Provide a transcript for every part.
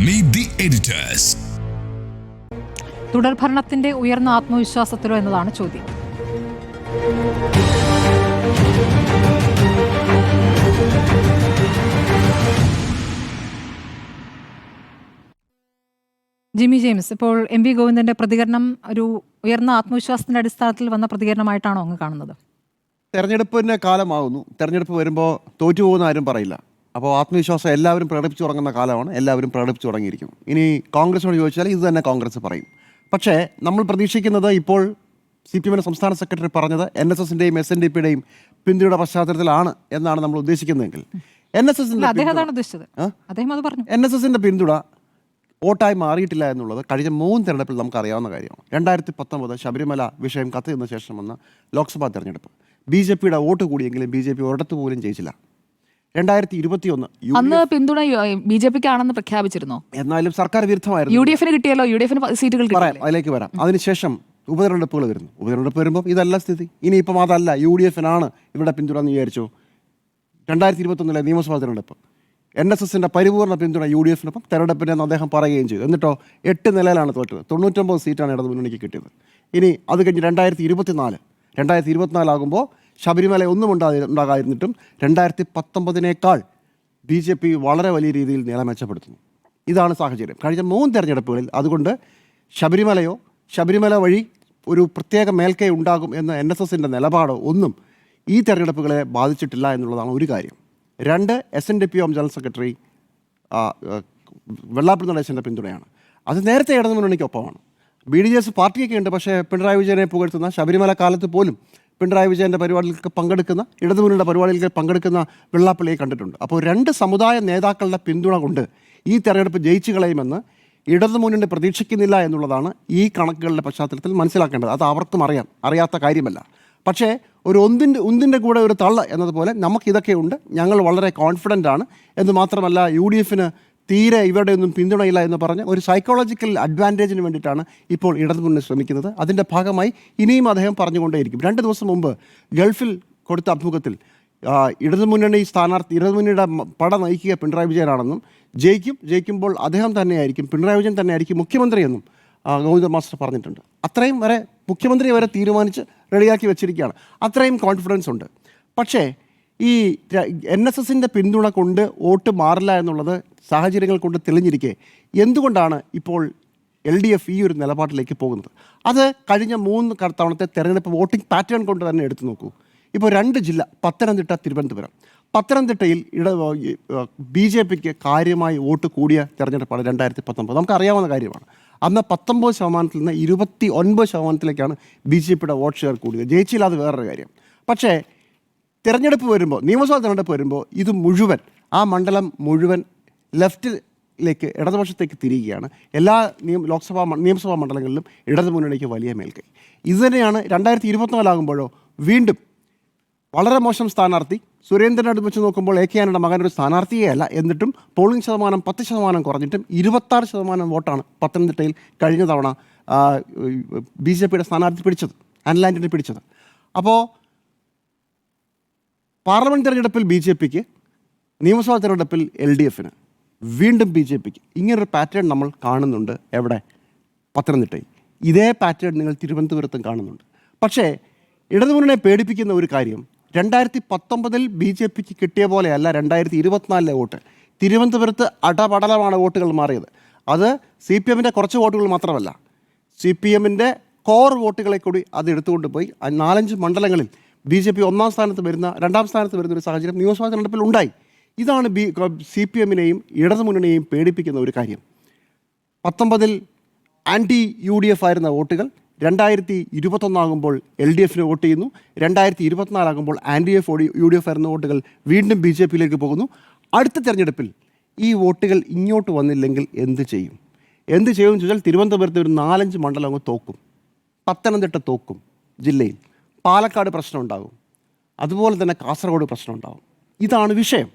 Meet the editors. തുടർഭരണത്തിന്റെ ഉയർന്ന ആത്മവിശ്വാസത്തിലോ എന്നതാണ് ചോദ്യം. ജിമ്മി ജെയിംസ്, ഇപ്പോൾ എം വി ഗോവിന്ദന്റെ പ്രതികരണം ഒരു ഉയർന്ന ആത്മവിശ്വാസത്തിന്റെ അടിസ്ഥാനത്തിൽ വന്ന പ്രതികരണമായിട്ടാണോ അങ്ങ് കാണുന്നത്? തെരഞ്ഞെടുപ്പിൻ്റെ കാലമാകുന്നു. തെരഞ്ഞെടുപ്പ് വരുമ്പോൾ തോറ്റുപോകുന്ന ആരും പറയില്ല. അപ്പോൾ ആത്മവിശ്വാസം എല്ലാവരും പ്രകടിപ്പിച്ചു തുടങ്ങുന്ന കാലമാണ്. എല്ലാവരും പ്രകടിപ്പിച്ചു തുടങ്ങിയിരിക്കും. ഇനി കോൺഗ്രസിനോട് ചോദിച്ചാൽ ഇത് തന്നെ കോൺഗ്രസ് പറയും. പക്ഷേ നമ്മൾ പ്രതീക്ഷിക്കുന്നത് ഇപ്പോൾ CPM സംസ്ഥാന സെക്രട്ടറി പറഞ്ഞത് NSSന്റെയും SNDPയുടെയും പിന്തുണയുടെ പശ്ചാത്തലത്തിലാണ് എന്നാണ് നമ്മൾ ഉദ്ദേശിക്കുന്നതെങ്കിൽ NSSന്റെ പിന്തുണ വോട്ടായി മാറിയിട്ടില്ല എന്നുള്ളത് കഴിഞ്ഞ 3 തെരഞ്ഞെടുപ്പിൽ നമുക്ക് അറിയാവുന്ന കാര്യമാണ്. 2019 ശബരിമല വിഷയം കത്തുന്ന ശേഷം വന്ന ലോക്സഭാ തെരഞ്ഞെടുപ്പ് BJPയുടെ വോട്ട് കൂടിയെങ്കിലും BJP ഒരിടത്ത് പോലും ജയിച്ചില്ല. 2021 അന്ന് പിന്തുണ BJPക്ക് ആണെന്ന് പ്രഖ്യാപിച്ചിരുന്നോ? എന്നാലും സർക്കാർ വിരുദ്ധമായിരുന്നു. UDFന് കിട്ടിയല്ലോ, UDFന് സീറ്റുകൾ അതിലേക്ക് വരാം. അതിനുശേഷം ഉപതെരഞ്ഞെടുപ്പുകൾ വരുന്നു. ഉപതെരഞ്ഞെടുപ്പ് വരുമ്പോൾ ഇതല്ല സ്ഥിതി. ഇനിയിപ്പം അതല്ല, UDFനാണ് ഇവിടെ പിന്തുണ എന്ന് വിചാരിച്ചു. 2021 നിയമസഭാ തെരഞ്ഞെടുപ്പ് NSSന്റെ പരിപൂർണ്ണ പിന്തുണ UDFനൊപ്പം തെരഞ്ഞെടുപ്പിനെ അദ്ദേഹം പറയുകയും ചെയ്തു. എന്നിട്ടോ 8 നിലയിലാണ് തോറ്റത്. 99 സീറ്റാണ് ഇടതു മുന്നണിക്ക് കിട്ടിയത്. ഇനി അത് കഴിഞ്ഞ് 2024 ആകുമ്പോൾ ശബരിമല ഒന്നും ഉണ്ടാകാതിരുന്നിട്ടും 2019 BJP വളരെ വലിയ രീതിയിൽ നില മെച്ചപ്പെടുത്തുന്നു. ഇതാണ് സാഹചര്യം കഴിഞ്ഞ 3 തെരഞ്ഞെടുപ്പുകളിൽ. അതുകൊണ്ട് ശബരിമല വഴി ഒരു പ്രത്യേക മേൽക്കൈ ഉണ്ടാകും എന്ന NSSന്റെ നിലപാടോ ഒന്നും ഈ തെരഞ്ഞെടുപ്പുകളെ ബാധിച്ചിട്ടില്ല എന്നുള്ളതാണ് ഒരു കാര്യം. 2, SNDP ജനറൽ സെക്രട്ടറി വെള്ളാപ്പള്ളി നടേശൻ്റെ പിന്തുണയാണ്. അത് നേരത്തെ ഇടതു മുന്നണിക്കൊപ്പമാണ്. BDJS പാർട്ടിയൊക്കെ ഉണ്ട്. പക്ഷേ പിണറായി വിജയനെ പുകഴ്ത്തുന്ന, ശബരിമല കാലത്ത് പോലും പിണറായി വിജയൻ്റെ പരിപാടികൾക്ക് പങ്കെടുക്കുന്ന, ഇടതുമുന്നണിയുടെ പരിപാടികൾക്ക് പങ്കെടുക്കുന്ന വെള്ളാപ്പള്ളിയെ കണ്ടിട്ടുണ്ട്. അപ്പോൾ 2 സമുദായ നേതാക്കളുടെ പിന്തുണ കൊണ്ട് ഈ തെരഞ്ഞെടുപ്പ് ജയിച്ചു കളയുമെന്ന് ഇടതുമുന്നണി പ്രതീക്ഷിക്കുന്നില്ല എന്നുള്ളതാണ് ഈ കണക്കുകളുടെ പശ്ചാത്തലത്തിൽ മനസ്സിലാക്കേണ്ടത്. അത് അവർക്കും അറിയാത്ത കാര്യമല്ല. പക്ഷേ ഒരു ഒന്നിൻ്റെ കൂടെ ഒരു തള്ള എന്നതുപോലെ നമുക്കിതൊക്കെ ഉണ്ട്, ഞങ്ങൾ വളരെ കോൺഫിഡൻ്റ് ആണ് എന്ന് മാത്രമല്ല UDFന് തീരെ ഇവരുടെ ഒന്നും പിന്തുണയില്ല എന്ന് പറഞ്ഞ് ഒരു സൈക്കോളജിക്കൽ അഡ്വാൻറ്റേജിന് വേണ്ടിയിട്ടാണ് ഇപ്പോൾ ഇടതുമുന്നണി ശ്രമിക്കുന്നത്. അതിൻ്റെ ഭാഗമായി ഇനിയും അദ്ദേഹം പറഞ്ഞുകൊണ്ടേയിരിക്കും. 2 ദിവസം മുമ്പ് ഗൾഫിൽ കൊടുത്ത അഭിമുഖത്തിൽ ഇടതുമുന്നണിയുടെ പട നയിക്കുക പിണറായി വിജയനാണെന്നും ജയിക്കുമ്പോൾ അദ്ദേഹം തന്നെയായിരിക്കും, പിണറായി വിജയൻ തന്നെയായിരിക്കും മുഖ്യമന്ത്രിയെന്നും ഗോവിന്ദ മാസ്റ്റർ പറഞ്ഞിട്ടുണ്ട്. അത്രയും വരെ മുഖ്യമന്ത്രി വരെ തീരുമാനിച്ച് റെഡിയാക്കി വെച്ചിരിക്കുകയാണ്. അത്രയും കോൺഫിഡൻസ് ഉണ്ട്. പക്ഷേ ഈ NSSന്റെ പിന്തുണ കൊണ്ട് വോട്ട് മാറില്ല എന്നുള്ളത് സാഹചര്യങ്ങൾ കൊണ്ട് തെളിഞ്ഞിരിക്കെ എന്തുകൊണ്ടാണ് ഇപ്പോൾ LDF ഈ ഒരു നിലപാടിലേക്ക് പോകുന്നത്? അത് കഴിഞ്ഞ 3 തവണത്തെ തെരഞ്ഞെടുപ്പ് വോട്ടിംഗ് പാറ്റേൺ കൊണ്ട് തന്നെ എടുത്തു നോക്കൂ. ഇപ്പോൾ 2 ജില്ല, പത്തനംതിട്ട, തിരുവനന്തപുരം. പത്തനംതിട്ടയിൽ BJPക്ക് കാര്യമായി വോട്ട് കൂടിയ തെരഞ്ഞെടുപ്പാണ് 2019. നമുക്കറിയാവുന്ന കാര്യമാണ്. അന്ന് 19% നിന്ന് 29%ലേക്കാണ് BJPയുടെ വോട്ട് ഷെയർ കൂടിയത്. ജയിച്ചില്ല, അത് വേറൊരു കാര്യം. പക്ഷേ നിയമസഭാ തെരഞ്ഞെടുപ്പ് വരുമ്പോൾ ഇത് മുഴുവൻ, ആ മണ്ഡലം മുഴുവൻ ലെഫ്റ്റിലേക്ക്, ഇടതുപക്ഷത്തേക്ക് തിരികുകയാണ്. എല്ലാ നിയമസഭാ മണ്ഡലങ്ങളിലും ഇടതു മുന്നണിക്ക് വലിയ മേൽക്കൈ. ഇതുതന്നെയാണ് 2024 ആകുമ്പോഴോ വീണ്ടും വളരെ മോശം സ്ഥാനാർത്ഥി സുരേന്ദ്രനോട് വെച്ച് നോക്കുമ്പോൾ AK ആന്റണിയുടെ മകൻ ഒരു സ്ഥാനാർത്ഥിയേ അല്ല. എന്നിട്ടും പോളിംഗ് ശതമാനം 10% കുറഞ്ഞിട്ടും 26% വോട്ടാണ് പത്തനംതിട്ടയിൽ കഴിഞ്ഞ തവണ BJPയുടെ സ്ഥാനാർത്ഥി പിടിച്ചത്, അനിൽ ആന്റണി പിടിച്ചത്. അപ്പോൾ പാർലമെൻറ്റ് തെരഞ്ഞെടുപ്പിൽ BJPക്ക്, നിയമസഭാ തെരഞ്ഞെടുപ്പിൽ LDFന്, വീണ്ടും BJPക്ക് ഇങ്ങനൊരു പാറ്റേൺ നമ്മൾ കാണുന്നുണ്ട്. എവിടെ? പത്തനംതിട്ടയിൽ. ഇതേ പാറ്റേൺ നിങ്ങൾ തിരുവനന്തപുരത്തും കാണുന്നുണ്ട്. പക്ഷേ ഇടതുമുന്നണിയെ പേടിപ്പിക്കുന്ന ഒരു കാര്യം, 2019 BJPക്ക് കിട്ടിയ പോലെയല്ല 2024 വോട്ട്. തിരുവനന്തപുരത്ത് അടപടലമാണ് വോട്ടുകൾ മാറിയത്. അത് CPMൻ്റെ കുറച്ച് വോട്ടുകൾ മാത്രമല്ല, CPMൻ്റെ കോർ വോട്ടുകളെ കൂടി അത് എടുത്തുകൊണ്ട് പോയി 4-5 മണ്ഡലങ്ങളിൽ BJP 1ാം സ്ഥാനത്ത് വരുന്ന, 2ാം സ്ഥാനത്ത് വരുന്ന ഒരു സാഹചര്യം നിയമസഭാ തെരഞ്ഞെടുപ്പിൽ ഉണ്ടായി. ഇതാണ് CPMനെയും ഇടതുമുന്നണിയെയും പേടിപ്പിക്കുന്ന ഒരു കാര്യം. 19 ആൻറ്റി UDF ആയിരുന്ന വോട്ടുകൾ 2021 ആകുമ്പോൾ LDFന് വോട്ട് ചെയ്യുന്നു. 2024 ആകുമ്പോൾ ആൻറ്റി UDF ആയിരുന്ന വോട്ടുകൾ വീണ്ടും BJPയിലേക്ക് പോകുന്നു. അടുത്ത തെരഞ്ഞെടുപ്പിൽ ഈ വോട്ടുകൾ ഇങ്ങോട്ട് വന്നില്ലെങ്കിൽ എന്ത് ചെയ്യും എന്ന് ചോദിച്ചാൽ തിരുവനന്തപുരത്ത് ഒരു 4-5 മണ്ഡലം അങ്ങ് തോക്കും, പത്തനംതിട്ട തോക്കും ജില്ലയിൽ, പാലക്കാട് പ്രശ്നം ഉണ്ടാകും, അതുപോലെ തന്നെ കാസർഗോഡ് പ്രശ്നം ഉണ്ടാകും. ഇതാണ് വിഷയം.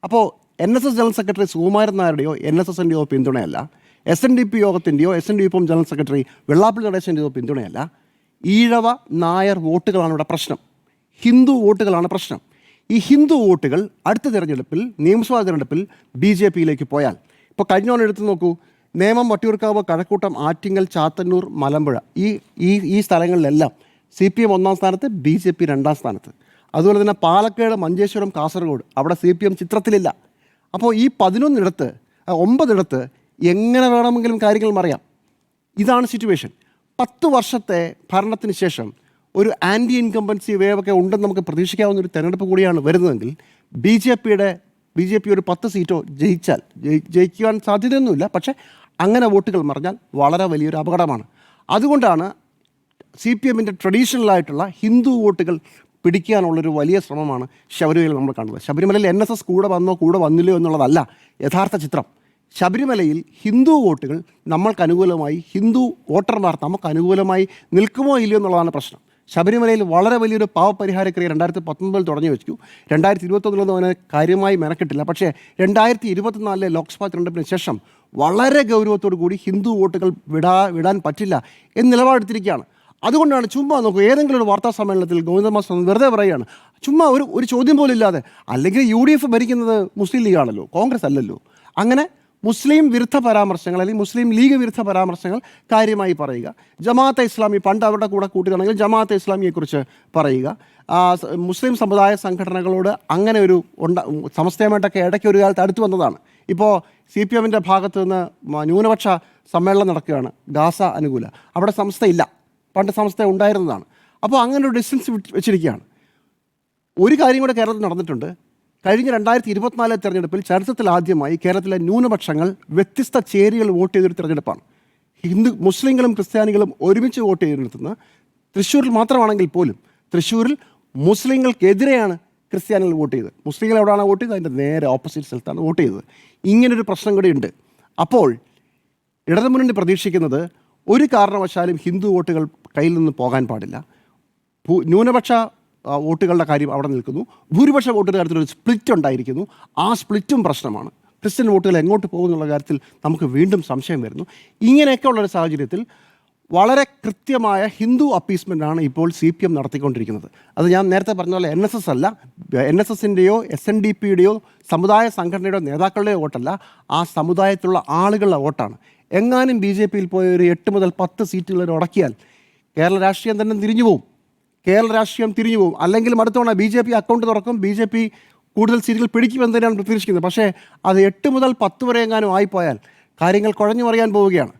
അപ്പോൾ NSS ജനറൽ സെക്രട്ടറി സുകുമാരൻ നായരുടെയോ NSSൻ്റെയോ പിന്തുണയല്ല, SNDP യോഗത്തിൻ്റെയോ SNDP ജനറൽ സെക്രട്ടറി വെള്ളാപ്പള്ളി നടേശൻ്റെയോ പിന്തുണയല്ല. ഈഴവ നായർ വോട്ടുകളാണ് ഇവിടെ പ്രശ്നം, ഹിന്ദു വോട്ടുകളാണ് പ്രശ്നം. ഈ ഹിന്ദു വോട്ടുകൾ അടുത്ത തിരഞ്ഞെടുപ്പിൽ, നിയമസഭാ തിരഞ്ഞെടുപ്പിൽ BJPയിലേക്ക് പോയാൽ ഇപ്പോൾ കഴിഞ്ഞ തവണ എടുത്ത് നോക്കൂ, നേമം, വട്ടിയൂർക്കാവ്, കഴക്കൂട്ടം, ആറ്റിങ്ങൽ, ചാത്തന്നൂർ, മലമ്പുഴ, ഈ സ്ഥലങ്ങളിലെല്ലാം CPM 1-ാം സ്ഥാനത്ത്, BJP 2-ാം സ്ഥാനത്ത്. അതുപോലെ തന്നെ പാലക്കാട്, മഞ്ചേശ്വരം, കാസർഗോഡ് അവിടെ CPM ചിത്രത്തിലില്ല. അപ്പോൾ ഈ 9 എങ്ങനെ വേണമെങ്കിലും കാര്യങ്ങൾ മറിയാം. ഇതാണ് സിറ്റുവേഷൻ. 10 വർഷത്തെ ഭരണത്തിന് ശേഷം ഒരു ആൻറ്റി ഇൻകംബൻസി വേവൊക്കെ ഉണ്ടെന്ന് നമുക്ക് പ്രതീക്ഷിക്കാവുന്ന ഒരു തെരഞ്ഞെടുപ്പ് കൂടിയാണ് വരുന്നതെങ്കിൽ ബി ജെ പി ഒരു 10 സീറ്റോ ജയിക്കുവാൻ സാധ്യതയൊന്നുമില്ല. പക്ഷേ അങ്ങനെ വോട്ടുകൾ മറിഞ്ഞാൽ വളരെ വലിയൊരു അപകടമാണ്. അതുകൊണ്ടാണ് CPM-ൻ്റെ ട്രഡീഷണലായിട്ടുള്ള ഹിന്ദു വോട്ടുകൾ പിടിക്കാനുള്ളൊരു വലിയ ശ്രമമാണ് ശബരിമലയിൽ നമ്മൾ കാണുന്നത്. ശബരിമലയിൽ NSS കൂടെ വന്നില്ലയോ എന്നുള്ളതല്ല യഥാർത്ഥ ചിത്രം. ശബരിമലയിൽ ഹിന്ദു വോട്ടുകൾ നമ്മൾക്ക് അനുകൂലമായി, ഹിന്ദു വോട്ടർമാർ നമുക്ക് അനുകൂലമായി നിൽക്കുമോ ഇല്ലയോ എന്നുള്ളതാണ് പ്രശ്നം. ശബരിമലയിൽ വളരെ വലിയൊരു പാവപരിഹാരക്രിയ 2019 തുടങ്ങി വെച്ചു. 2021 അവന് കാര്യമായി മെനക്കെട്ടില്ല. പക്ഷേ 2024 ലോക്സഭാ തെരഞ്ഞെടുപ്പിന് ശേഷം വളരെ ഗൗരവത്തോടു കൂടി ഹിന്ദു വോട്ടുകൾ വിടാൻ പറ്റില്ല എന്ന് നിലപാടെടുത്തിരിക്കുകയാണ്. അതുകൊണ്ടാണ് ചുമ്മാ നോക്കൂ, ഏതെങ്കിലും ഒരു വാർത്താ സമ്മേളനത്തിൽ ഗോവിന്ദമാസ് വെറുതെ പറയുകയാണ്, ചുമ്മാ ഒരു ചോദ്യം പോലും ഇല്ലാതെ, അല്ലെങ്കിൽ UDF ഭരിക്കുന്നത് മുസ്ലിം ലീഗാണല്ലോ, കോൺഗ്രസ് അല്ലല്ലോ. അങ്ങനെ മുസ്ലിം വിരുദ്ധ പരാമർശങ്ങൾ അല്ലെങ്കിൽ മുസ്ലിം ലീഗ് വിരുദ്ധ പരാമർശങ്ങൾ കാര്യമായി പറയുക. ജമാഅത്തെ ഇസ്ലാമി പണ്ട് അവരുടെ കൂടെ കൂട്ടിയതാണെങ്കിൽ ജമാഅത്തെ ഇസ്ലാമിയെക്കുറിച്ച് പറയുക. മുസ്ലിം സമുദായ സംഘടനകളോട് അങ്ങനെ ഒരു സമസ്തയുമായിട്ടൊക്കെ ഇടയ്ക്ക് ഒരു കാലത്ത് അടുത്ത് വന്നതാണ്. ഇപ്പോൾ CPM-ൻ്റെ ഭാഗത്തു നിന്ന് ന്യൂനപക്ഷ സമ്മേളനം നടക്കുകയാണ്, ഗാസ അനുകൂല. അവിടെ സംസ്ഥയില്ല, പണ്ട് സംസ്ഥ ഉണ്ടായിരുന്നതാണ്. അപ്പോൾ അങ്ങനെ ഒരു ഡിസ്റ്റൻസ് വെച്ചിരിക്കുകയാണ്. ഒരു കാര്യം കൂടെ കേരളത്തിൽ നടന്നിട്ടുണ്ട്. കഴിഞ്ഞ 2024 തെരഞ്ഞെടുപ്പിൽ ചരിത്രത്തിൽ ആദ്യമായി കേരളത്തിലെ ന്യൂനപക്ഷങ്ങൾ വ്യത്യസ്ത ചേരികൾ വോട്ട് ചെയ്തൊരു തെരഞ്ഞെടുപ്പാണ്. മുസ്ലിങ്ങളും ക്രിസ്ത്യാനികളും ഒരുമിച്ച് വോട്ട് ചെയ്തിരുന്ന തൃശ്ശൂരിൽ മാത്രമാണെങ്കിൽ പോലും തൃശ്ശൂരിൽ മുസ്ലിങ്ങൾക്കെതിരെയാണ് ക്രിസ്ത്യാനികൾ വോട്ട് ചെയ്തത്. മുസ്ലിങ്ങൾ എവിടെയാണ് വോട്ട് ചെയ്തത്? അതിൻ്റെ നേരെ ഓപ്പോസിറ്റ് സ്ഥലത്താണ് വോട്ട് ചെയ്തത്. ഇങ്ങനൊരു പ്രശ്നം കൂടി ഉണ്ട്. അപ്പോൾ ഇടതുമുന്നണി പ്രതീക്ഷിക്കുന്നത് ഒരു കാരണവശാലും ഹിന്ദു വോട്ടുകൾ കയ്യിൽ നിന്ന് പോകാൻ പാടില്ല. ന്യൂനപക്ഷ വോട്ടുകളുടെ കാര്യം അവിടെ നിൽക്കുന്നു. ഭൂരിപക്ഷ വോട്ടുകളുടെ കാര്യത്തിലൊരു സ്പ്ലിറ്റ് ഉണ്ടായിരിക്കുന്നു. ആ സ്പ്ലിറ്റും പ്രശ്നമാണ്. ക്രിസ്ത്യൻ വോട്ടുകൾ എങ്ങോട്ട് പോകുന്നുള്ള കാര്യത്തിൽ നമുക്ക് വീണ്ടും സംശയം വരുന്നു. ഇങ്ങനെയൊക്കെ ഉള്ളൊരു സാഹചര്യത്തിൽ വളരെ കൃത്യമായ ഹിന്ദു അപ്പീസ്മെൻ്റാണ് ഇപ്പോൾ CPM നടത്തിക്കൊണ്ടിരിക്കുന്നത്. അത് ഞാൻ നേരത്തെ പറഞ്ഞ പോലെ NSS അല്ല, NSS-ൻ്റെയോ SNDP-യുടെയോ സമുദായ സംഘടനയുടെയോ നേതാക്കളുടെയോ വോട്ടല്ല, ആ സമുദായത്തിലുള്ള ആളുകളുടെ വോട്ടാണ്. എങ്ങാനും BJP-യിൽ പോയ ഒരു 8 മുതൽ 10 സീറ്റുകൾ ഉടക്കിയാൽ കേരള രാഷ്ട്രീയം തന്നെ തിരിഞ്ഞു പോകും. അല്ലെങ്കിൽ അടുത്തവണ BJP അക്കൗണ്ട് തുറക്കും, BJP കൂടുതൽ സീറ്റുകൾ പിടിക്കുമെന്ന് തന്നെയാണ് പ്രതീക്ഷിക്കുന്നത്. പക്ഷേ അത് 8 മുതൽ 10 വരെ എങ്ങാനും ആയിപ്പോയാൽ കാര്യങ്ങൾ കുഴഞ്ഞു മറിയാൻ പോവുകയാണ്.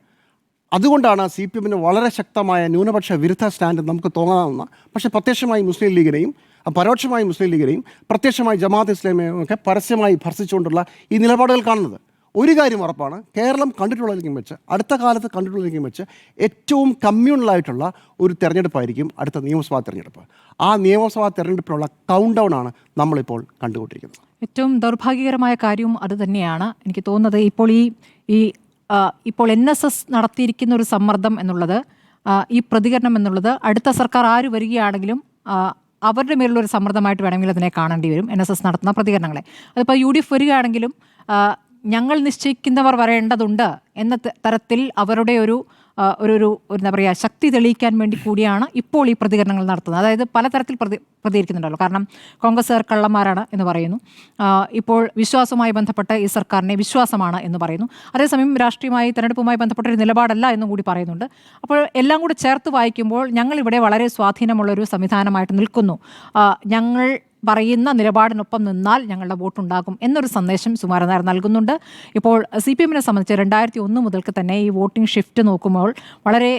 അതുകൊണ്ടാണ് CPM-ന് വളരെ ശക്തമായ ന്യൂനപക്ഷ വിരുദ്ധ സ്റ്റാൻഡ് നമുക്ക് തോന്നാവുന്ന, പക്ഷേ പ്രത്യക്ഷമായി മുസ്ലിം ലീഗിനെയും പരോക്ഷമായി മുസ്ലിം ലീഗിനെയും പ്രത്യക്ഷമായി ജമാഅത്ത് ഇസ്ലാമിയെയും ഒക്കെ പരസ്യമായി ഭർഷിച്ചുകൊണ്ടുള്ള ഈ നിലപാടുകൾ കാണുന്നത്. ഒരു കാര്യം ഉറപ്പാണ്, കേരളം കണ്ടിട്ടുള്ളതിലേക്കും വെച്ച്, അടുത്ത കാലത്ത് കണ്ടിട്ടുള്ളതിലേക്കും വെച്ച് ഏറ്റവും കമ്മ്യൂണലായിട്ടുള്ള ഒരു തെരഞ്ഞെടുപ്പായിരിക്കും അടുത്ത നിയമസഭാ തെരഞ്ഞെടുപ്പ്. ആ നിയമസഭാ തെരഞ്ഞെടുപ്പിനുള്ള കൗണ്ട് ഡൗൺ ആണ് നമ്മളിപ്പോൾ കണ്ടുകൊണ്ടിരിക്കുന്നത്. ഏറ്റവും ദൗർഭാഗ്യകരമായ കാര്യവും അത് തന്നെയാണ്. എനിക്ക് തോന്നുന്നത് ഇപ്പോൾ NSS നടത്തിയിരിക്കുന്ന ഒരു സമ്മർദ്ദം എന്നുള്ളത്, ഈ പ്രതികരണം എന്നുള്ളത് അടുത്ത സർക്കാർ ആര് വരികയാണെങ്കിലും അവരുടെ മേലുള്ളൊരു സമ്മർദ്ദമായിട്ട് വേണമെങ്കിൽ അതിനെ കാണേണ്ടി വരും. NSS നടത്തുന്ന പ്രതികരണങ്ങളെ. അതിപ്പോൾ UDF വരികയാണെങ്കിലും ഞങ്ങൾ നിശ്ചയിക്കുന്നവർ വരേണ്ടതുണ്ട് എന്ന തരത്തിൽ അവരുടെ ഒരു എന്താ പറയുക, ശക്തി തെളിയിക്കാൻ വേണ്ടി കൂടിയാണ് ഇപ്പോൾ ഈ പ്രതികരണങ്ങൾ നടത്തുന്നത്. അതായത് പലതരത്തിൽ പ്രതികരിക്കുന്നുണ്ടല്ലോ. കാരണം കോൺഗ്രസ്സുകാർ കള്ളന്മാരാണ് എന്ന് പറയുന്നു, ഇപ്പോൾ വിശ്വാസവുമായി ബന്ധപ്പെട്ട് ഈ സർക്കാരിനെ വിശ്വാസമാണ് എന്ന് പറയുന്നു, അതേസമയം രാഷ്ട്രീയമായി തെരഞ്ഞെടുപ്പുമായി ബന്ധപ്പെട്ടൊരു നിലപാടല്ല എന്നും കൂടി പറയുന്നുണ്ട്. അപ്പോൾ എല്ലാം കൂടി ചേർത്ത് വായിക്കുമ്പോൾ ഞങ്ങളിവിടെ വളരെ സ്വാധീനമുള്ളൊരു സംവിധാനമായിട്ട് നിൽക്കുന്നു, ഞങ്ങൾ പറയുന്ന നിലപാടിനൊപ്പം നിന്നാൽ ഞങ്ങളുടെ വോട്ടുണ്ടാകും എന്നൊരു സന്ദേശം സുകുമാരൻ നായർ നൽകുന്നുണ്ട്. ഇപ്പോൾ CPM-നെ സംബന്ധിച്ച് 2001 മുതൽക്ക് തന്നെ ഈ വോട്ടിംഗ് ഷിഫ്റ്റ് നോക്കുമ്പോൾ വളരെ